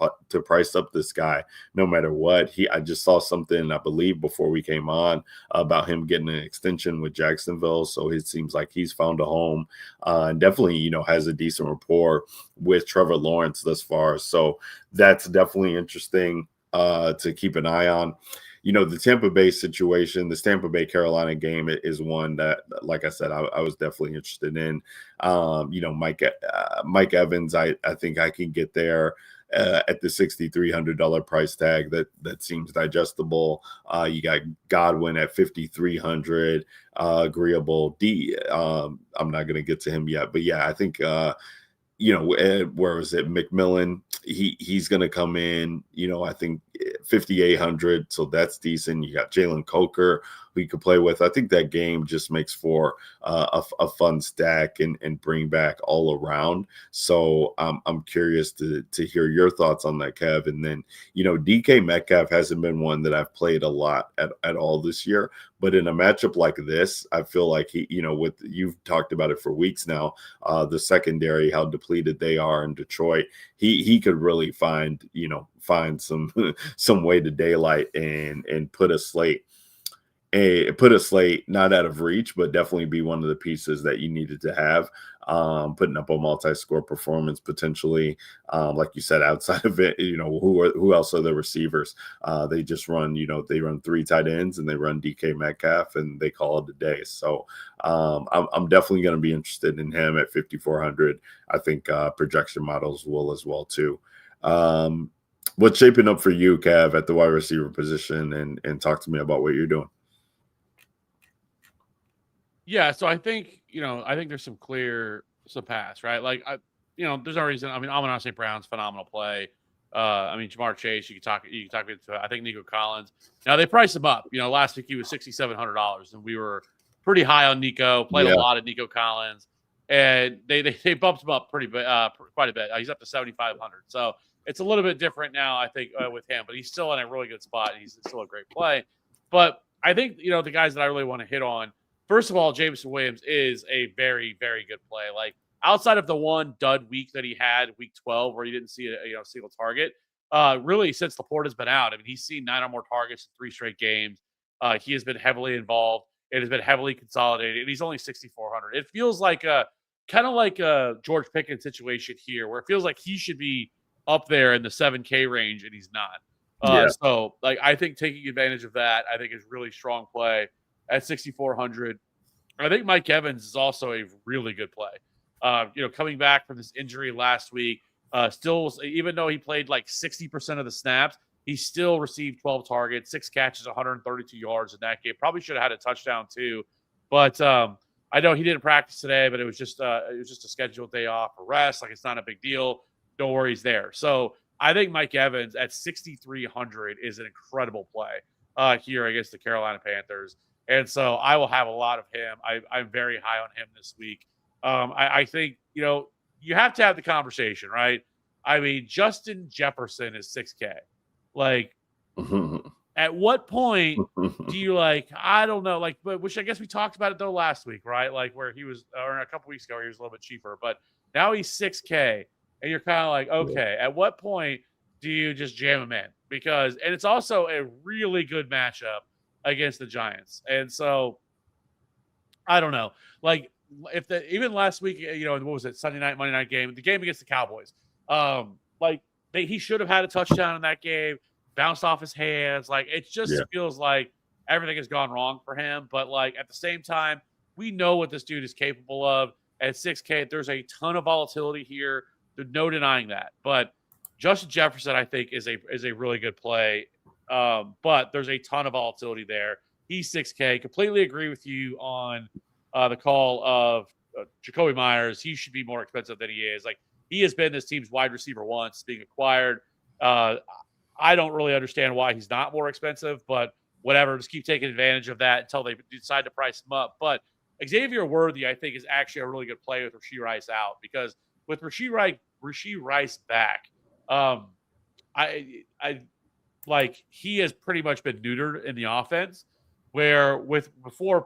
price up this guy no matter what. I just saw something, I believe, before we came on about him getting an extension with Jacksonville. So it seems like he's found a home, and definitely, has a decent rapport with Trevor Lawrence thus far. So that's definitely interesting to keep an eye on. The Tampa Bay situation, this Tampa Bay Carolina game is one that, like I said, I was definitely interested in. Mike Evans, I think I can get there at the $6,300 price tag. That seems digestible. You got Godwin at 5,300. Agreeable. I'm not going to get to him yet, but I think. Where was it? McMillan, he's going to come in, I think 5,800. So that's decent. You got Jalen Coker, who you could play with. I think that game just makes for a fun stack and bring back all around. So I'm curious to hear your thoughts on that, Kev. And then, DK Metcalf hasn't been one that I've played a lot at all this year. But in a matchup like this, I feel like you've talked about it for weeks now, the secondary, how depleted they are in Detroit. He could really find some some way to daylight and put a slate not out of reach, but definitely be one of the pieces that you needed to have, putting up a multi-score performance potentially. Like you said, outside of it, who else are the receivers? They just run, they run 3 tight ends and they run DK Metcalf and they call it a day. So I'm definitely going to be interested in him at 5,400. I think projection models will as well too. What's shaping up for you, Kev, at the wide receiver position, and talk to me about what you're doing. Yeah, so I think there's some paths, right? Like there's no reason. I mean, Amon-Ra St. Brown's phenomenal play. Jamar Chase, you can talk into. I think Nico Collins. Now they priced him up. Last week he was $6,700, and we were pretty high on Nico. Played a lot of Nico Collins, and they bumped him up quite a bit. He's up to 7,500. So it's a little bit different now, I think, with him. But he's still in a really good spot, and he's still a great play. But I think the guys that I really want to hit on. First of all, Jameson Williams is a very, very good play. Like outside of the one dud week that he had, week 12, where he didn't see a single target, really since Laporta's been out, I mean, he's seen 9 or more targets in 3 straight games. He has been heavily involved. It has been heavily consolidated, and he's only 6,400. It feels like kind of like a George Pickens situation here, where it feels like he should be up there in the 7K range, and he's not. So, like, I think taking advantage of that, I think is really strong play at 6,400. I think Mike Evans is also a really good play. Coming back from this injury last week, still, even though he played like 60% of the snaps, he still received 12 targets, 6 catches, 132 yards in that game. Probably should have had a touchdown too, but I know he didn't practice today, but it was just a scheduled day off or rest. Like, it's not a big deal. No worries there. So I think Mike Evans at 6,300 is an incredible play here against the Carolina Panthers. And so I will have a lot of him. I'm very high on him this week. I think, you have to have the conversation, right? I mean, Justin Jefferson is 6K. Like, at what point do you I don't know, but which I guess we talked about it though last week, right? Like, where he was, or a couple weeks ago, he was a little bit cheaper, but now he's 6K, and you're kind of like, okay, at what point do you just jam him in? And it's also a really good matchup against the Giants, and so I don't know, even last week, what was it, Sunday night, Monday night game, the game against the Cowboys, he should have had a touchdown in that game. Bounced off his hands. It just feels like everything has gone wrong for him. But at the same time, we know what this dude is capable of at 6K. There's a ton of volatility here. There's no denying that. But Justin Jefferson, I think, is a really good play. But there's a ton of volatility there. He's 6K. Completely agree with you on the call of Jacoby Myers. He should be more expensive than he is. He has been this team's wide receiver once, being acquired. I don't really understand why he's not more expensive, but whatever. Just keep taking advantage of that until they decide to price him up. But Xavier Worthy, I think, is actually a really good play with Rashee Rice out, because with Rashee Rice back, he has pretty much been neutered in the offense. Where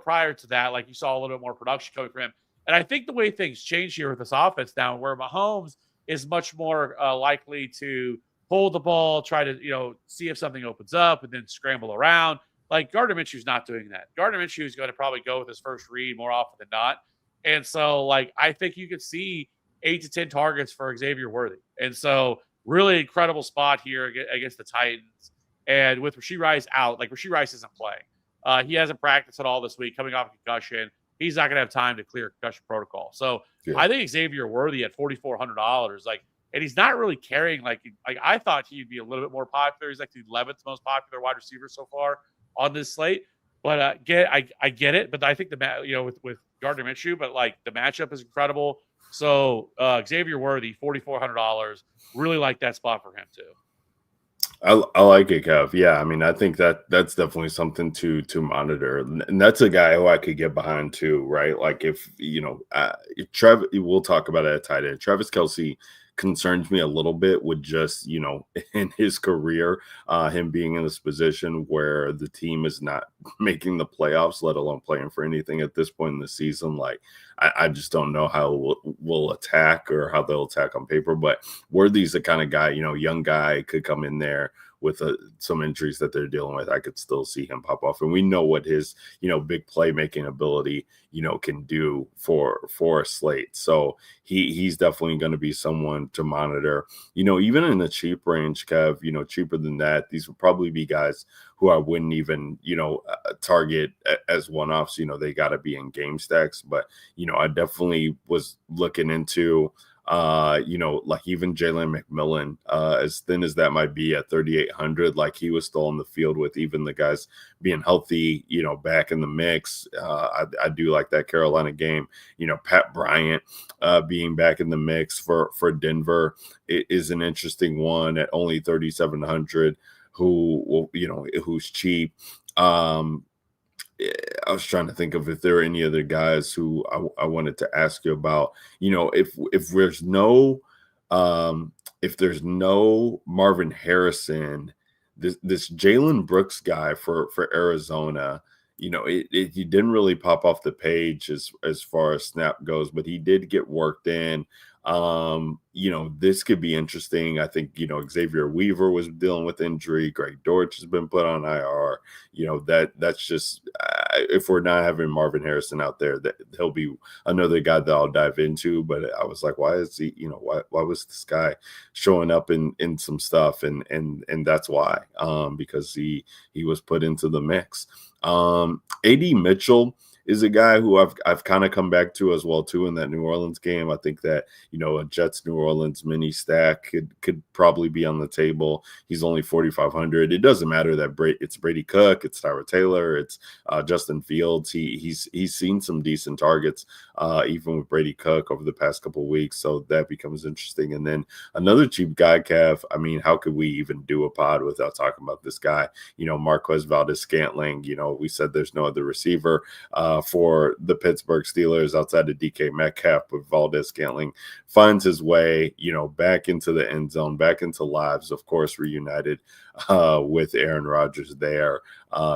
prior to that, you saw a little bit more production coming from him. And I think the way things change here with this offense now, where Mahomes is much more likely to hold the ball, try to, see if something opens up, and then scramble around. Gardner Minshew's not doing that. Gardner Minshew is going to probably go with his first read more often than not. And so, I think you could see 8 to 10 targets for Xavier Worthy. And so, really incredible spot here against the Titans. And with Rashee Rice out, Rashee Rice isn't playing. He hasn't practiced at all this week, coming off a concussion. He's not going to have time to clear concussion protocol. So, I think Xavier Worthy at $4,400, and he's not really carrying I thought he'd be a little bit more popular. He's the 11th most popular wide receiver so far on this slate. But I get it. But I think with Gardner Minshew, but the matchup is incredible. So Xavier Worthy, $4,400, really like that spot for him too. I like it, Kev. Yeah, I mean, I think that's definitely something to monitor, and that's a guy who I could get behind too, right? If we'll talk about it at tight end. Travis Kelce concerns me a little bit with just, in his career, him being in this position where the team is not making the playoffs, let alone playing for anything at this point in the season. I just don't know how we'll attack or how they'll attack on paper, but Worthy's the kind of guy, young guy, could come in there with some injuries that they're dealing with. I could still see him pop off. And we know what his, big playmaking ability, can do for a slate. So he's definitely going to be someone to monitor, even in the cheap range, Kev, cheaper than that. These would probably be guys who I wouldn't even, target as one-offs. They got to be in game stacks. But, I definitely was looking into, even Jalen McMillan, as thin as that might be at 3,800, he was still on the field with even the guys being healthy, back in the mix. I do like that Carolina game. Pat Bryant being back in the mix for Denver is an interesting one at only 3,700. Who's cheap. I was trying to think of if there are any other guys who I wanted to ask you about. If there's no Marvin Harrison, this Jalen Brooks guy for Arizona, he didn't really pop off the page as far as snap goes, but he did get worked in. This could be interesting. I think, Xavier Weaver was dealing with injury. Greg Dortch has been put on IR. That's just, if we're not having Marvin Harrison out there, that he'll be another guy that I'll dive into. But I was like, why is he, why was this guy showing up in some stuff? And that's why, because he was put into the mix. AD Mitchell is a guy who I've kind of come back to as well too in that New Orleans game. I think that a Jets New Orleans mini stack could probably be on the table. He's only 4,500. It doesn't matter that it's Brady Cook, it's Tyrod Taylor, it's Justin Fields. He's seen some decent targets even with Brady Cook over the past couple of weeks, so that becomes interesting. And then another cheap guy, Kev. I mean, how could we even do a pod without talking about this guy? Marquez Valdez-Scantling. We said there's no other receiver for the Pittsburgh Steelers outside of DK Metcalf, but Valdez-Scantling finds his way, back into the end zone, back into lives, of course, reunited with Aaron Rodgers there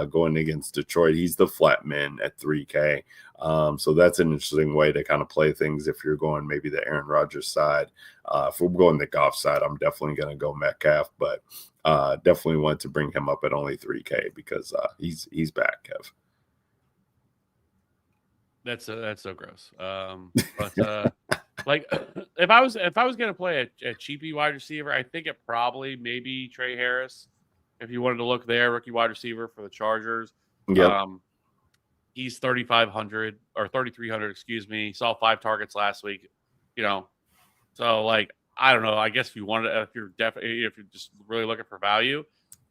going against Detroit. He's the flat man at 3K. So that's an interesting way to kind of play things if you're going maybe the Aaron Rodgers side. If we're going the Goff side, I'm definitely going to go Metcalf, but definitely want to bring him up at only 3K because he's back, Kev. That's so gross. But like if I was gonna play a cheapy wide receiver, I think it probably maybe Trey Harris. If you wanted to look there, rookie wide receiver for the Chargers. Yep. He's 3,500 or 3,300, excuse me. He saw 5 targets last week. So like I don't know. I guess if you wanted, if you're just really looking for value,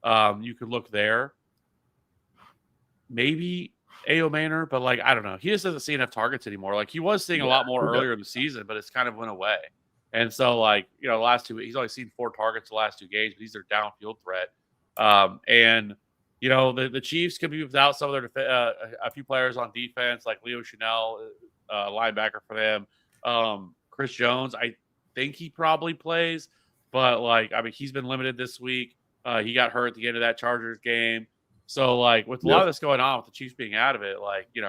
you could look there. Maybe A.O. Manor, but like I don't know. He just doesn't see enough targets anymore. Like he was seeing a lot more earlier in the season, but it's kind of went away. And so like the last 2 weeks, he's only seen 4 targets the last 2 games, but he's their downfield threat. And the Chiefs could be without some of their a few players on defense, like Leo Chanel, linebacker for them. Chris Jones, I think he probably plays, but like I mean, he's been limited this week. He got hurt at the end of that Chargers game. So like with a lot of this going on with the Chiefs being out of it, like you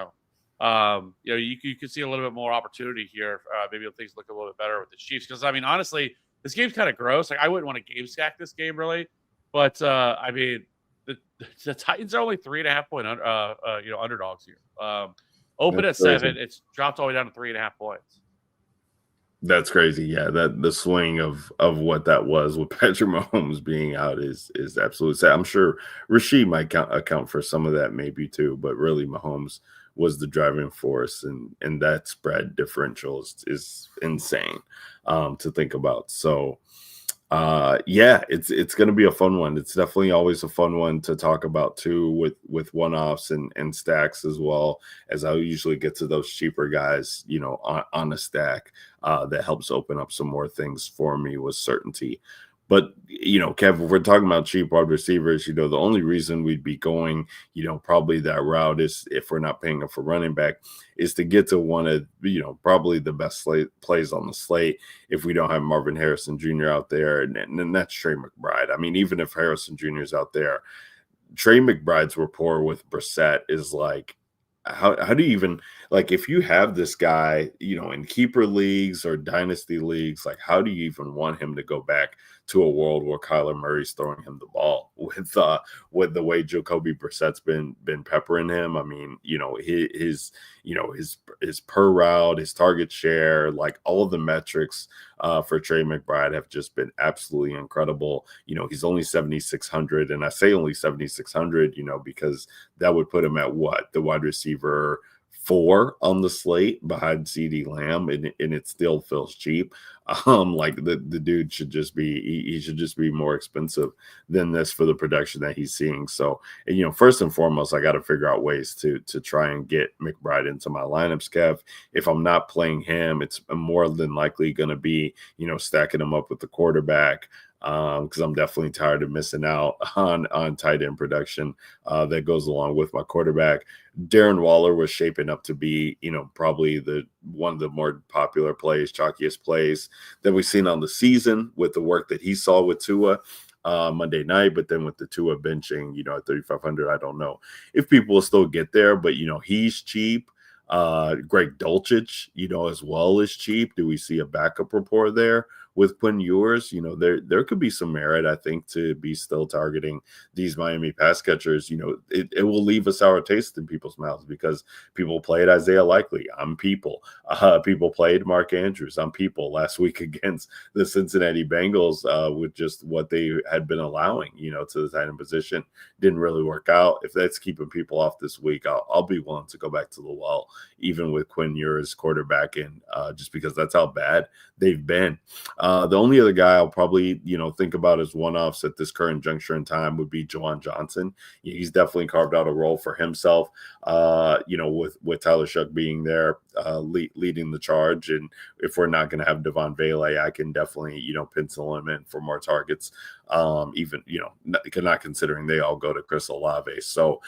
could see a little bit more opportunity here. Maybe things look a little bit better with the Chiefs because I mean honestly, this game's kind of gross. Like I wouldn't want to game stack this game really, but I mean the Titans are only 3.5 point underdogs here. Open at 7, it's dropped all the way down to 3.5 points. That's crazy. Yeah, that the swing of what that was with Patrick Mahomes being out is absolutely sad. I'm sure Rashid might account for some of that maybe too, but really Mahomes was the driving force, and that spread differential is insane to think about. So it's going to be a fun one. It's definitely always a fun one to talk about too with one-offs and stacks as well, as I usually get to those cheaper guys, on a stack that helps open up some more things for me with certainty. But, Kev, if we're talking about cheap wide receivers, the only reason we'd be going, probably that route is if we're not paying up for running back is to get to one of, probably the best plays on the slate if we don't have Marvin Harrison Jr. out there. And that's Trey McBride. I mean, even if Harrison Jr. is out there, Trey McBride's rapport with Brissett is like, how do you even like if you have this guy, in keeper leagues or dynasty leagues, like how do you even want him to go back to a world where Kyler Murray's throwing him the ball with the way Jacoby Brissett's been peppering him? I mean, his per route, his target share, like all of the metrics for Trey McBride have just been absolutely incredible. He's only 7,600, and I say only 7,600, because that would put him at the wide receiver 4 on the slate behind CD Lamb, and it still feels cheap. Like the dude should just be more expensive than this for the production that he's seeing. So, first and foremost, I got to figure out ways to try and get McBride into my lineups, Kev. If I'm not playing him, it's more than likely going to be, stacking him up with the quarterback. Because I'm definitely tired of missing out on tight end production that goes along with my quarterback. Darren Waller was shaping up to be, probably one of the more popular plays, chalkiest plays that we've seen on the season with the work that he saw with Tua Monday night, but then with the Tua benching, at 3,500, I don't know if people will still get there, but he's cheap. Greg Dulcich, as well, is cheap. Do we see a backup rapport there? with Quinn Ewers, there could be some merit, I think, to be still targeting these Miami pass catchers. It will leave a sour taste in people's mouths because people played Isaiah Likely. I'm people. People played Mark Andrews. I'm people last week against the Cincinnati Bengals with just what they had been allowing, to the tight end position. Didn't really work out. If that's keeping people off this week, I'll be willing to go back to the well, even with Quinn Ewers quarterback in, just because that's how bad they've been. The only other guy I'll probably, think about as one-offs at this current juncture in time would be Juwan Johnson. He's definitely carved out a role for himself, with Tyler Shough being there, leading the charge. And if we're not going to have Devon Vele, I can definitely, pencil him in for more targets. Even, not considering they all go to Chris Olave. So,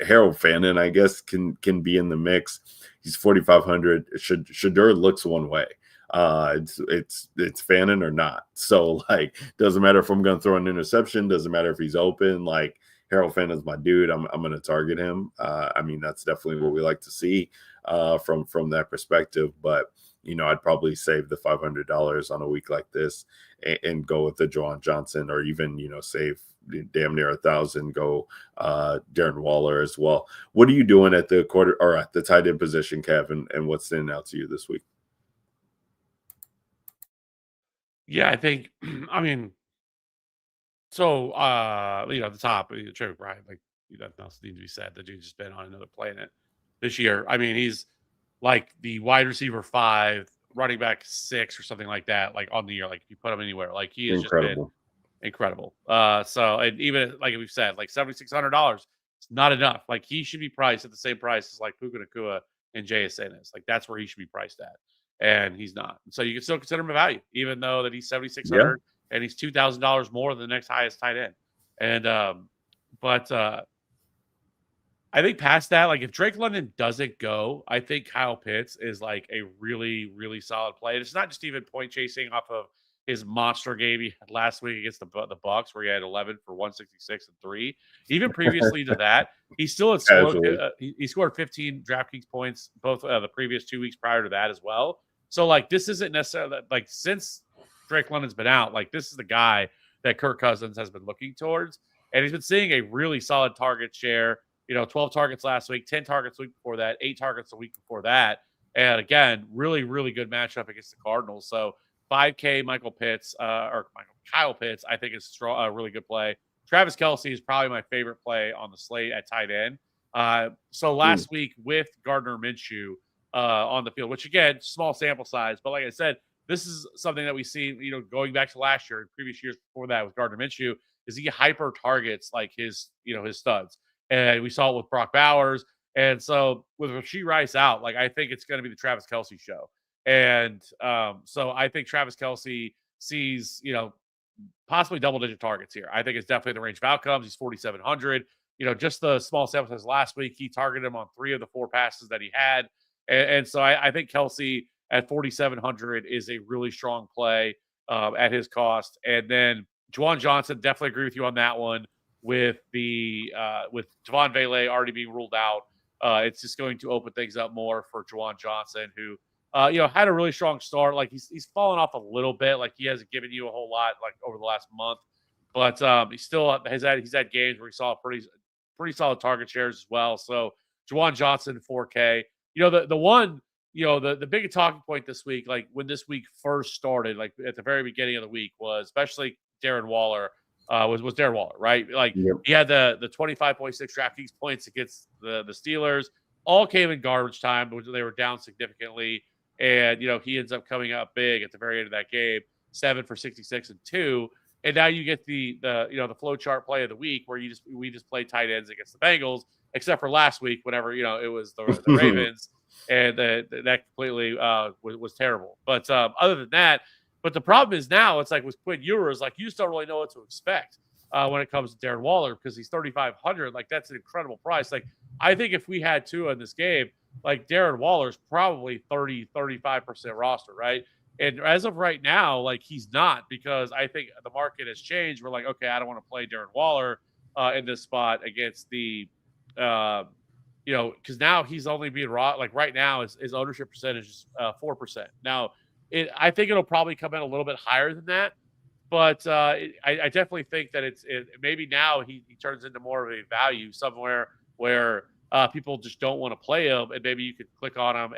Harold Fannin, I guess, can be in the mix. He's 4,500. Shedeur looks one way. It's Fannin or not. So, doesn't matter if I'm going to throw an interception. Doesn't matter if he's open. Harold Fannin's my dude. I'm going to target him. That's definitely what we like to see from that perspective. But I'd probably save the $500 on a week like this and go with the Juwan Johnson, or even save damn near 1,000. Go Darren Waller as well. What are you doing at the quarter or at the tight end position, Kevin? And what's standing out to you this week? Yeah, I think, so, the top, Trevor Bryant, that nothing needs to be said. The dude's just been on another planet this year. He's like the wide receiver 5, running back 6 or something like that, on the year. If you put him anywhere, he has just been incredible. And even like we've said, $7,600, it's not enough. He should be priced at the same price as Puka Nacua and JSN is. That's where he should be priced at, and he's not. So you can still consider him a value, even though that he's 7,600 and he's $2,000 more than the next highest tight end. And but I think past that, if Drake London doesn't go, I think Kyle Pitts is a really, really solid play. And it's not just even point chasing off of his monster game he had last week against the Bucks, where he had 11 for 166 and 3. Even previously to that, he still had scored. He scored 15 DraftKings points both the previous 2 weeks prior to that as well. So this isn't necessarily since Drake London's been out, this is the guy that Kirk Cousins has been looking towards, and he's been seeing a really solid target share. 12 targets last week, 10 targets the week before that, 8 targets the week before that. And again, really, really good matchup against the Cardinals. So 5K Kyle Pitts, I think is a really good play. Travis Kelce is probably my favorite play on the slate at tight end. So last week with Gardner Minshew on the field, which again, small sample size, but like I said, this is something that we see, going back to last year and previous years before that with Gardner Minshew, is he hyper targets his studs. And we saw it with Brock Bowers. And so with Rashee Rice out, I think it's going to be the Travis Kelce show. And so I think Travis Kelce sees, possibly double-digit targets here. I think it's definitely the range of outcomes. He's 4,700. Just the small sample size last week, he targeted him on 3 of the 4 passes that he had. And so I think Kelce at 4,700 is a really strong play at his cost. And then Juwan Johnson, definitely agree with you on that one. With Devon Vele already being ruled out, it's just going to open things up more for Juwan Johnson, who had a really strong start. He's fallen off a little bit. He hasn't given you a whole lot over the last month, but he still has had games where he saw pretty solid target shares as well. So Juwan Johnson 4K. The one, the big talking point this week, when this week first started, at the very beginning of the week, was especially Darren Waller. Was Darren Waller, right? He had the 25.6 DraftKings points against the Steelers. All came in garbage time, but they were down significantly. And, he ends up coming up big at the very end of that game, 7 for 66 and 2. And now you get the flow chart play of the week where we just play tight ends against the Bengals, except for last week, whenever, it was the Ravens. And that completely was terrible. But other than that, but the problem is now it's with Quinn Ewers, you just don't really know what to expect when it comes to Darren Waller, because he's 3,500. That's an incredible price. I think if we had Tua in this game, Darren Waller's probably 35% roster, right? And as of right now, he's not, because I think the market has changed. We're okay, I don't want to play Darren Waller in this spot against the because now he's only being right now his ownership percentage is 4%. Now I think it'll probably come in a little bit higher than that. But I definitely think that maybe now he turns into more of a value somewhere where people just don't want to play him, and maybe you could click on him.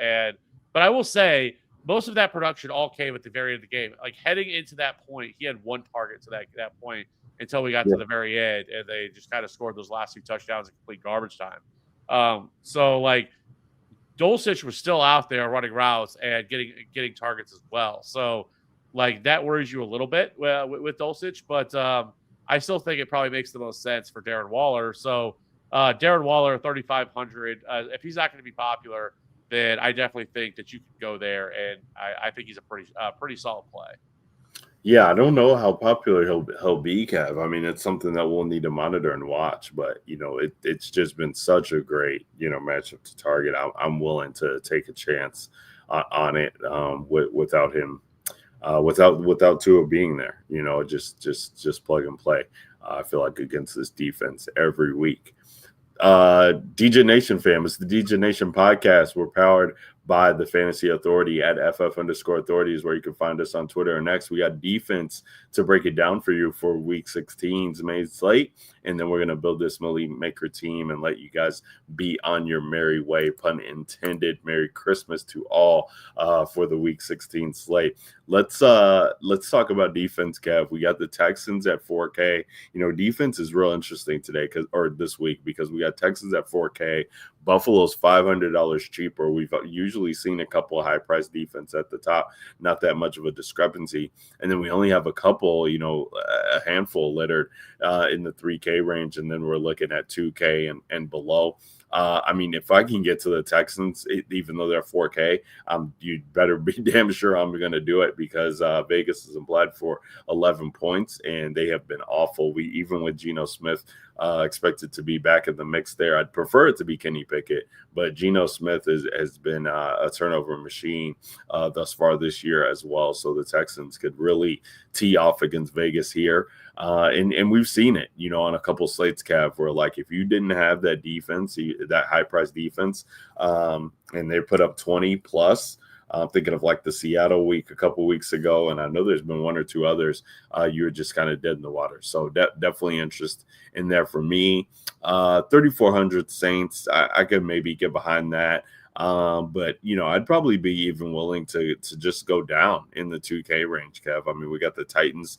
But I will say most of that production all came at the very end of the game. Like heading into that point, he had one target to that point until we got to the very end, and they just kind of scored those last 2 touchdowns in complete garbage time. So like Dulcich was still out there running routes and getting targets as well. So like that worries you a little bit with Dulcich, but I still think it probably makes the most sense for Darren Waller. So Darren Waller, 3,500. If he's not going to be popular, then I definitely think that you could go there, and I think he's a pretty solid play. Yeah, I don't know how popular he'll be, Kev. I mean, it's something that we'll need to monitor and watch. But it's just been such a great matchup to target. I'm willing to take a chance on it without him, without Tua being there. Just plug and play. I feel like against this defense every week. DJ Nation fam, it's the DJ Nation podcast. We're powered by the Fantasy Authority at FF_authority is where you can find us on Twitter. And next, we got defense to break it down for you for Week 16's main slate. And then we're going to build this Millie Maker team and let you guys be on your merry way, pun intended. Merry Christmas to all for the Week 16 slate. Let's talk about defense, Kev. We got the Texans at 4K. Defense is real interesting today or this week because we got Texans at 4K. Buffalo's $500 cheaper. We've usually seen a couple of high-priced defense at the top, not that much of a discrepancy. And then we only have a couple, a handful littered in the 3K range, and then we're looking at 2K and below. I mean, if I can get to the Texans, even though they're 4K, you better be damn sure I'm going to do it because Vegas is implied for 11 points, and they have been awful. Even with Geno Smith expected to be back in the mix there, I'd prefer it to be Kenny Pickett, but Geno Smith has been a turnover machine thus far this year as well. So the Texans could really tee off against Vegas here. And we've seen it, on a couple slates, Cav, where like if you didn't have that defense, that high price defense, and they put up 20 plus. I'm thinking of like the Seattle week a couple weeks ago, and I know there's been one or two others. You were just kind of dead in the water. So definitely interest in there for me. 3,400 Saints, I could maybe get behind that. But I'd probably be even willing to just go down in the 2K range, Kev. I mean, we got the Titans.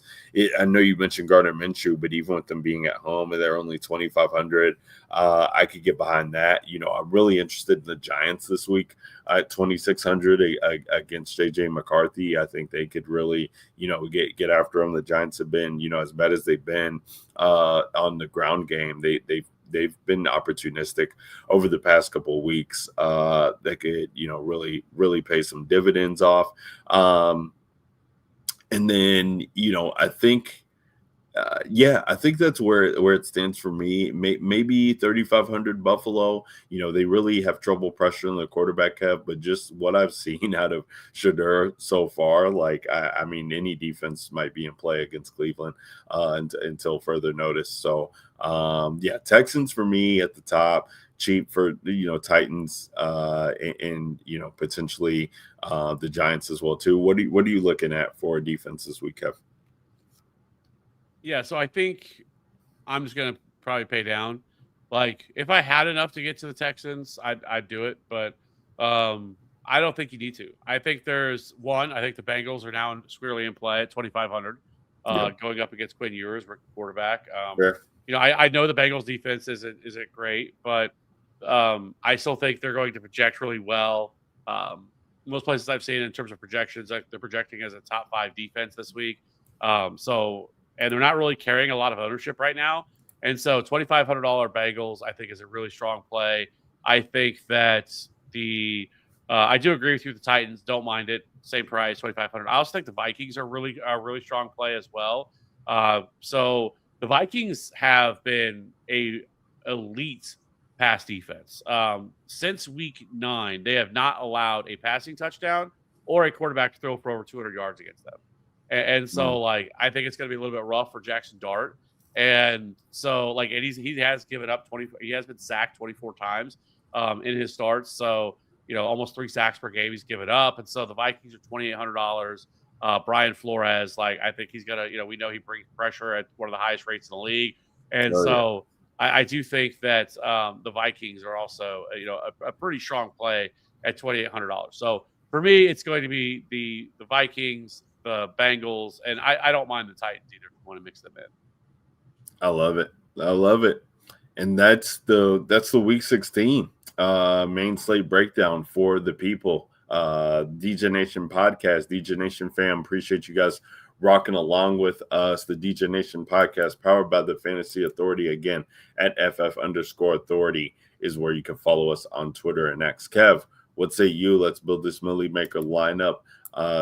I know you mentioned Gardner Minshew, but even with them being at home and they're only 2,500, I could get behind that. I'm really interested in the Giants this week at 2,600 against JJ McCarthy. I think they could really, get after them. The Giants have been, as bad as they've been on the ground game. They've been opportunistic over the past couple of weeks. That could, really pay some dividends off. And then, I think, I think that's where it stands for me. Maybe 3,500 Buffalo. They really have trouble pressuring the quarterback, Kev, but just what I've seen out of Shedeur so far, like, I mean, any defense might be in play against Cleveland until further notice. So, Texans for me at the top, cheap for Titans and potentially the Giants as well too. What are you looking at for defense this week, Kev? Yeah, so I think I'm just gonna probably pay down. Like if I had enough to get to the Texans, I'd do it, but I don't think you need to. I think I think the Bengals are now squarely in play at 2,500, going up against Quinn Ewers, quarterback. I know the Bengals defense isn't great, but I still think they're going to project really well. Most places I've seen in terms of projections, like they're projecting as a top 5 defense this week. And they're not really carrying a lot of ownership right now. And so $2,500 Bengals, I think, is a really strong play. I think that I do agree with you. The Titans, don't mind it. Same price, 2,500. I also think the Vikings are really strong play as well. So the Vikings have been a elite pass defense. Since week 9, they have not allowed a passing touchdown or a quarterback to throw for over 200 yards against them. And so, like, I think it's going to be a little bit rough for Jackson Dart. And so, he has given up 20. He has been sacked 24 times in his starts. So almost 3 sacks per game he's given up. And so the Vikings are $2,800. Brian Flores, I think he's going to, we know he brings pressure at one of the highest rates in the league. And so I do think that the Vikings are also, a pretty strong play at $2,800. So for me, it's going to be the Vikings, the Bengals, and I don't mind the Titans either if you want to mix them in. I love it. I love it. And that's the week 16 main slate breakdown for the people. DJ Nation podcast, DJ Nation fam, appreciate you guys rocking along with us. The DJ Nation podcast powered by the Fantasy Authority, again at FF_authority is where you can follow us on Twitter and X. Kev, what say you? Let's build this Millie Maker lineup,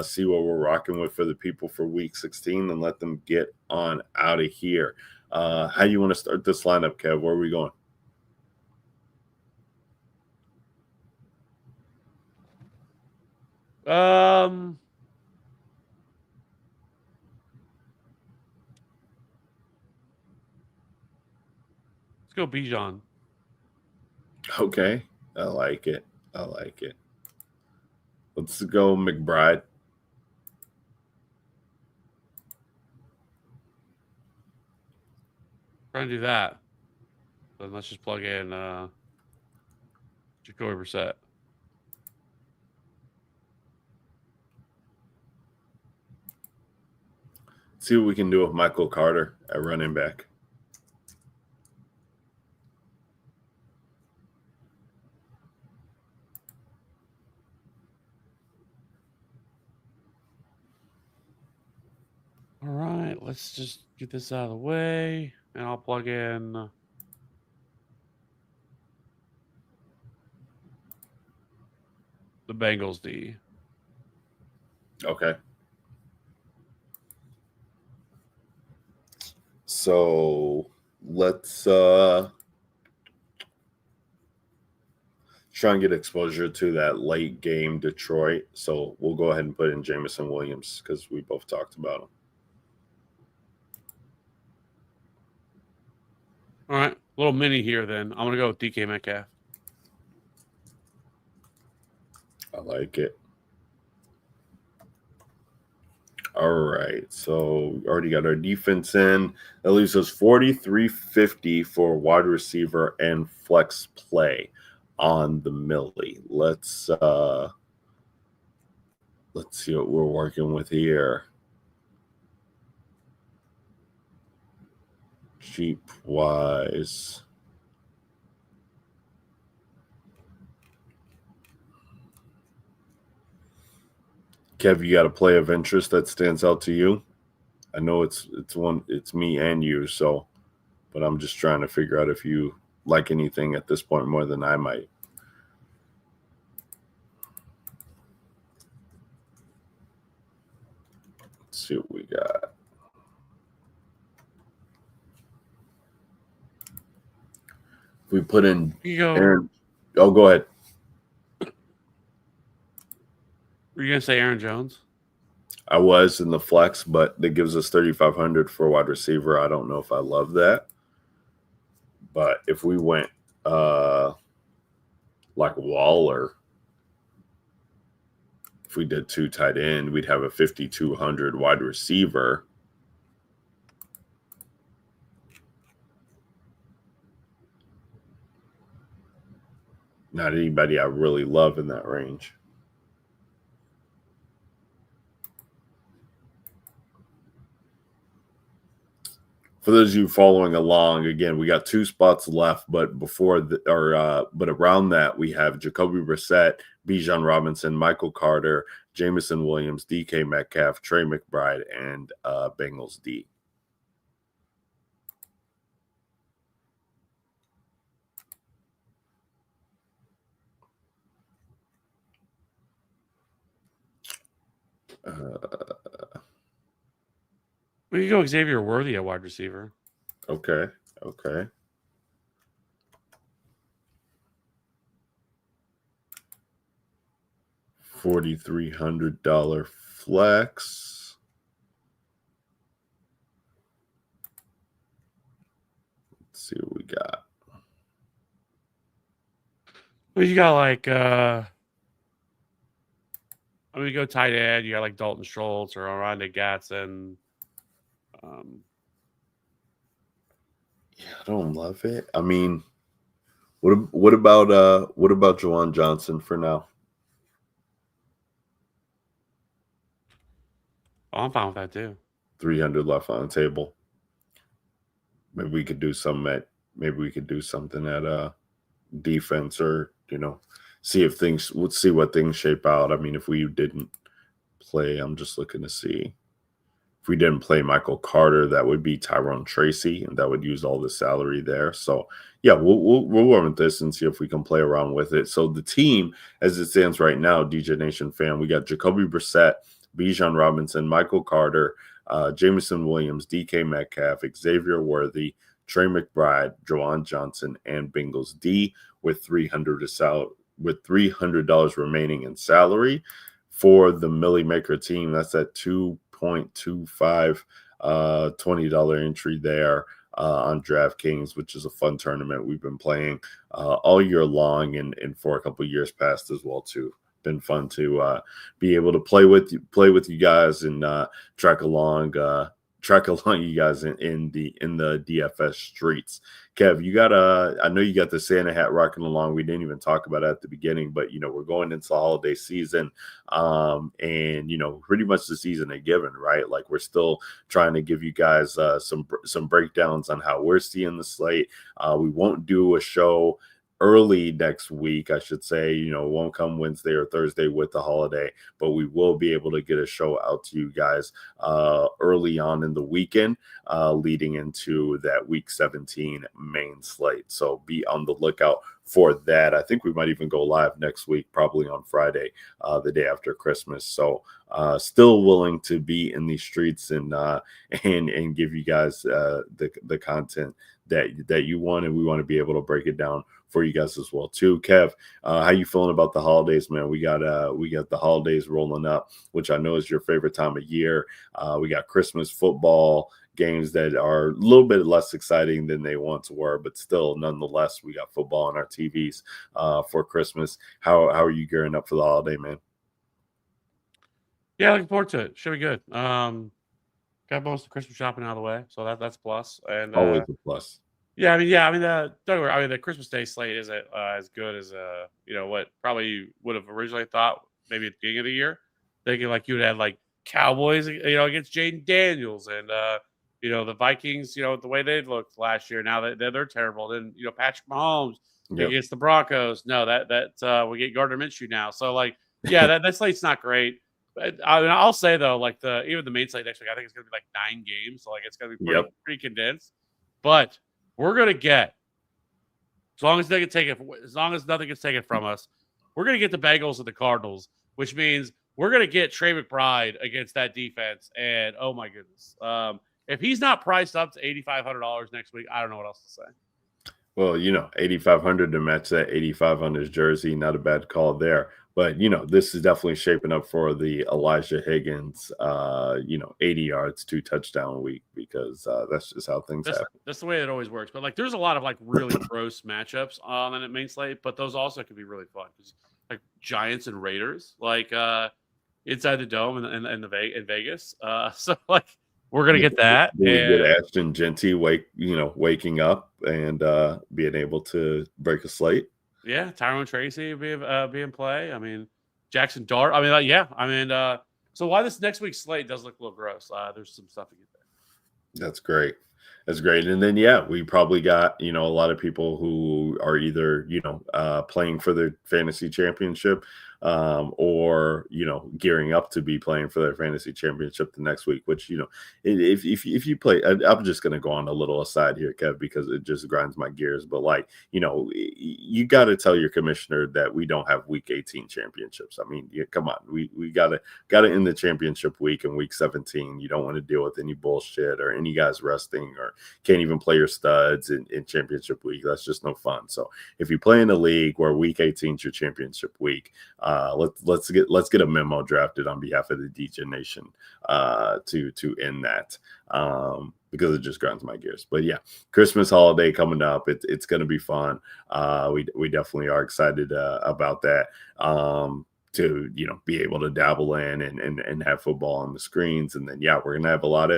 see what we're rocking with for the people for week 16 and let them get on out of here. How you want to start this lineup, Kev? Where are we going? Let's go Bijan. Okay. I like it. I like it. Let's go McBride. Trying to do that. But let's just plug in Jacoby Brissett. See what we can do with Michael Carter at running back. All right, let's just get this out of the way, and I'll plug in the Bengals D. Okay. So let's try and get exposure to that late game Detroit. So we'll go ahead and put in Jameson Williams because we both talked about him. All right, a little mini here then. I'm going to go with DK Metcalf. I like it. All right, so we already got our defense in. That leaves us $4,350 for wide receiver and flex play on the Millie. Let's see what we're working with here. Cheap wise. Kev, you got a play of interest that stands out to you? I know it's me and you, so, but I'm just trying to figure out if you like anything at this point more than I might. Let's see what we got. If we put in Aaron, go ahead. Were you going to say Aaron Jones? I was in the flex, but that gives us $3,500 for a wide receiver. I don't know if I love that. But if we went like Waller, if we did 2 tight end, we'd have a 5,200 wide receiver. Not anybody I really love in that range. For those of you following along, again, we got 2 spots left, but but around that, we have Jacoby Brissett, Bijan Robinson, Michael Carter, Jameson Williams, DK Metcalf, Trey McBride, and Bengals D. We could go Xavier Worthy at wide receiver. Okay. $4,300 flex. Let's see what we got. Well, you got like I mean, you go tight end, you got like Dalton Schultz or Orlando Gatson. Yeah, I don't love it. I mean, what about Juwan Johnson for now? I'm fine with that too. 300 left on the table. Maybe we could do something at defense, or see what things shape out. I mean, if we didn't play, I'm just looking to see. If we didn't play Michael Carter, that would be Tyrone Tracy, and that would use all the salary there. So, yeah, we'll run with this and see if we can play around with it. So the team, as it stands right now, DJ Nation fan, we got Jacoby Brissett, Bijan Robinson, Michael Carter, Jameson Williams, DK Metcalf, Xavier Worthy, Trey McBride, Juwan Johnson, and Bengals D with $300 remaining in salary. For the Millie Maker team, that's at 2.25 $20 entry there on DraftKings, which is a fun tournament we've been playing all year long and for a couple years past as well too. Been fun to be able to play with you guys and track along you guys in the DFS streets. Kev, you got I know you got the Santa hat rocking along. We didn't even talk about it at the beginning, but we're going into the holiday season, and pretty much the season is given, right? Like, we're still trying to give you guys some breakdowns on how we're seeing the slate. We won't do a show early next week, I should say. It won't come Wednesday or Thursday with the holiday, but we will be able to get a show out to you guys early on in the weekend, leading into that week 17 main slate. So be on the lookout for that. I think we might even go live next week, probably on Friday, the day after Christmas. So still willing to be in these streets and give you guys the content that you want, and we want to be able to break it down for you guys as well too. Kev, how you feeling about the holidays, man? We got the holidays rolling up, which I know is your favorite time of year. We got Christmas football games that are a little bit less exciting than they once were, but still, nonetheless, we got football on our TVs for Christmas. How are you gearing up for the holiday, man? Yeah, looking forward to it. Should be good. Got most of the Christmas shopping out of the way, so that's plus. And always a plus. Yeah, I mean, don't worry. I mean, the Christmas Day slate isn't as good as what probably you would have originally thought maybe at the beginning of the year, thinking like you would have like Cowboys, against Jaden Daniels and the Vikings, the way they looked last year. Now that they're terrible. Then Patrick Mahomes against the Broncos. No, that we get Gardner Minshew now. So that slate's not great. But I'll say though, like even the main slate next week, I think it's gonna be like 9 games. So it's gonna be pretty condensed. But we're gonna get, as long as nothing gets taken from us, we're gonna get the Bengals and the Cardinals, which means we're gonna get Trey McBride against that defense. And oh my goodness, if he's not priced up to $8,500 next week, I don't know what else to say. Well, $8,500 to match that 85 on his jersey, not a bad call there. But this is definitely shaping up for the Elijah Higgins 80 yards, 2 touchdown week, because that's just how things happen. That's the way it always works. But there's a lot of really gross matchups on the main slate, but those also can be really fun, because like Giants and Raiders, inside the dome in Vegas. So we're gonna get that. We get Ashton Genty waking up and being able to break a slate. Yeah, Tyrone Tracy be in play. I mean, Jackson Dart. I mean, so why this next week's slate does look a little gross. There's some stuff to get there. That's great. And then, we probably got, a lot of people who are either, playing for their fantasy championship or, gearing up to be playing for their fantasy championship the next week, which, if you play, I'm just going to go on a little aside here, Kev, because it just grinds my gears. But you got to tell your commissioner that we don't have week 18 championships. I mean, come on, we got to end the championship week in week 17. You don't want to deal with any bullshit or any guys resting or can't even play your studs in championship week. That's just no fun. So if you play in a league where week 18 is your championship week, let's get a memo drafted on behalf of the DJ Nation to end that, because it just grinds my gears. But yeah, Christmas holiday coming up. It's going to be fun. We definitely are excited about that. to be able to dabble in and have football on the screens. And then we're gonna have a lot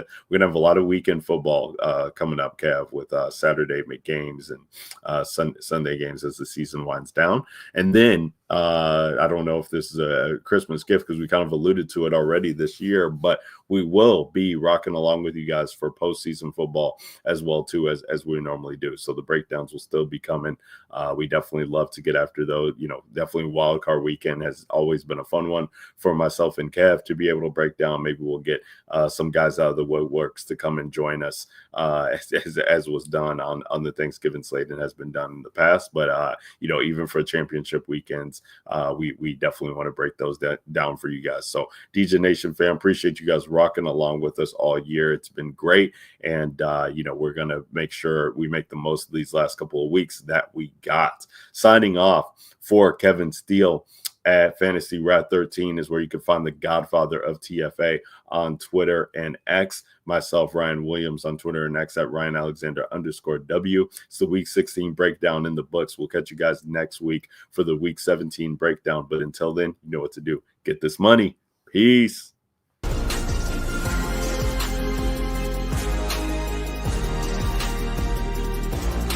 of weekend football coming up, Kev, with Saturday games and Sunday games as the season winds down. And then I don't know if this is a Christmas gift because we kind of alluded to it already this year, but we will be rocking along with you guys for postseason football as well too, as we normally do. So the breakdowns will still be coming. We definitely love to get after those. Definitely wild card weekend has always been a fun one for myself and Kev to be able to break down. Maybe we'll get some guys out of the woodworks to come and join us as was done on the Thanksgiving slate and has been done in the past. But even for championship weekends, we definitely want to break those down for you guys. So DJ Nation fam, appreciate you guys rocking along with us all year. It's been great. And, we're going to make sure we make the most of these last couple of weeks that we got. Signing off for Kevin Steele at Fantasy Rat 13 is where you can find the godfather of TFA on Twitter and X. Myself, Ryan Williams, on Twitter and X at Ryan Alexander _W. It's the Week 16 breakdown in the books. We'll catch you guys next week for the Week 17 breakdown. But until then, you know what to do. Get this money. Peace.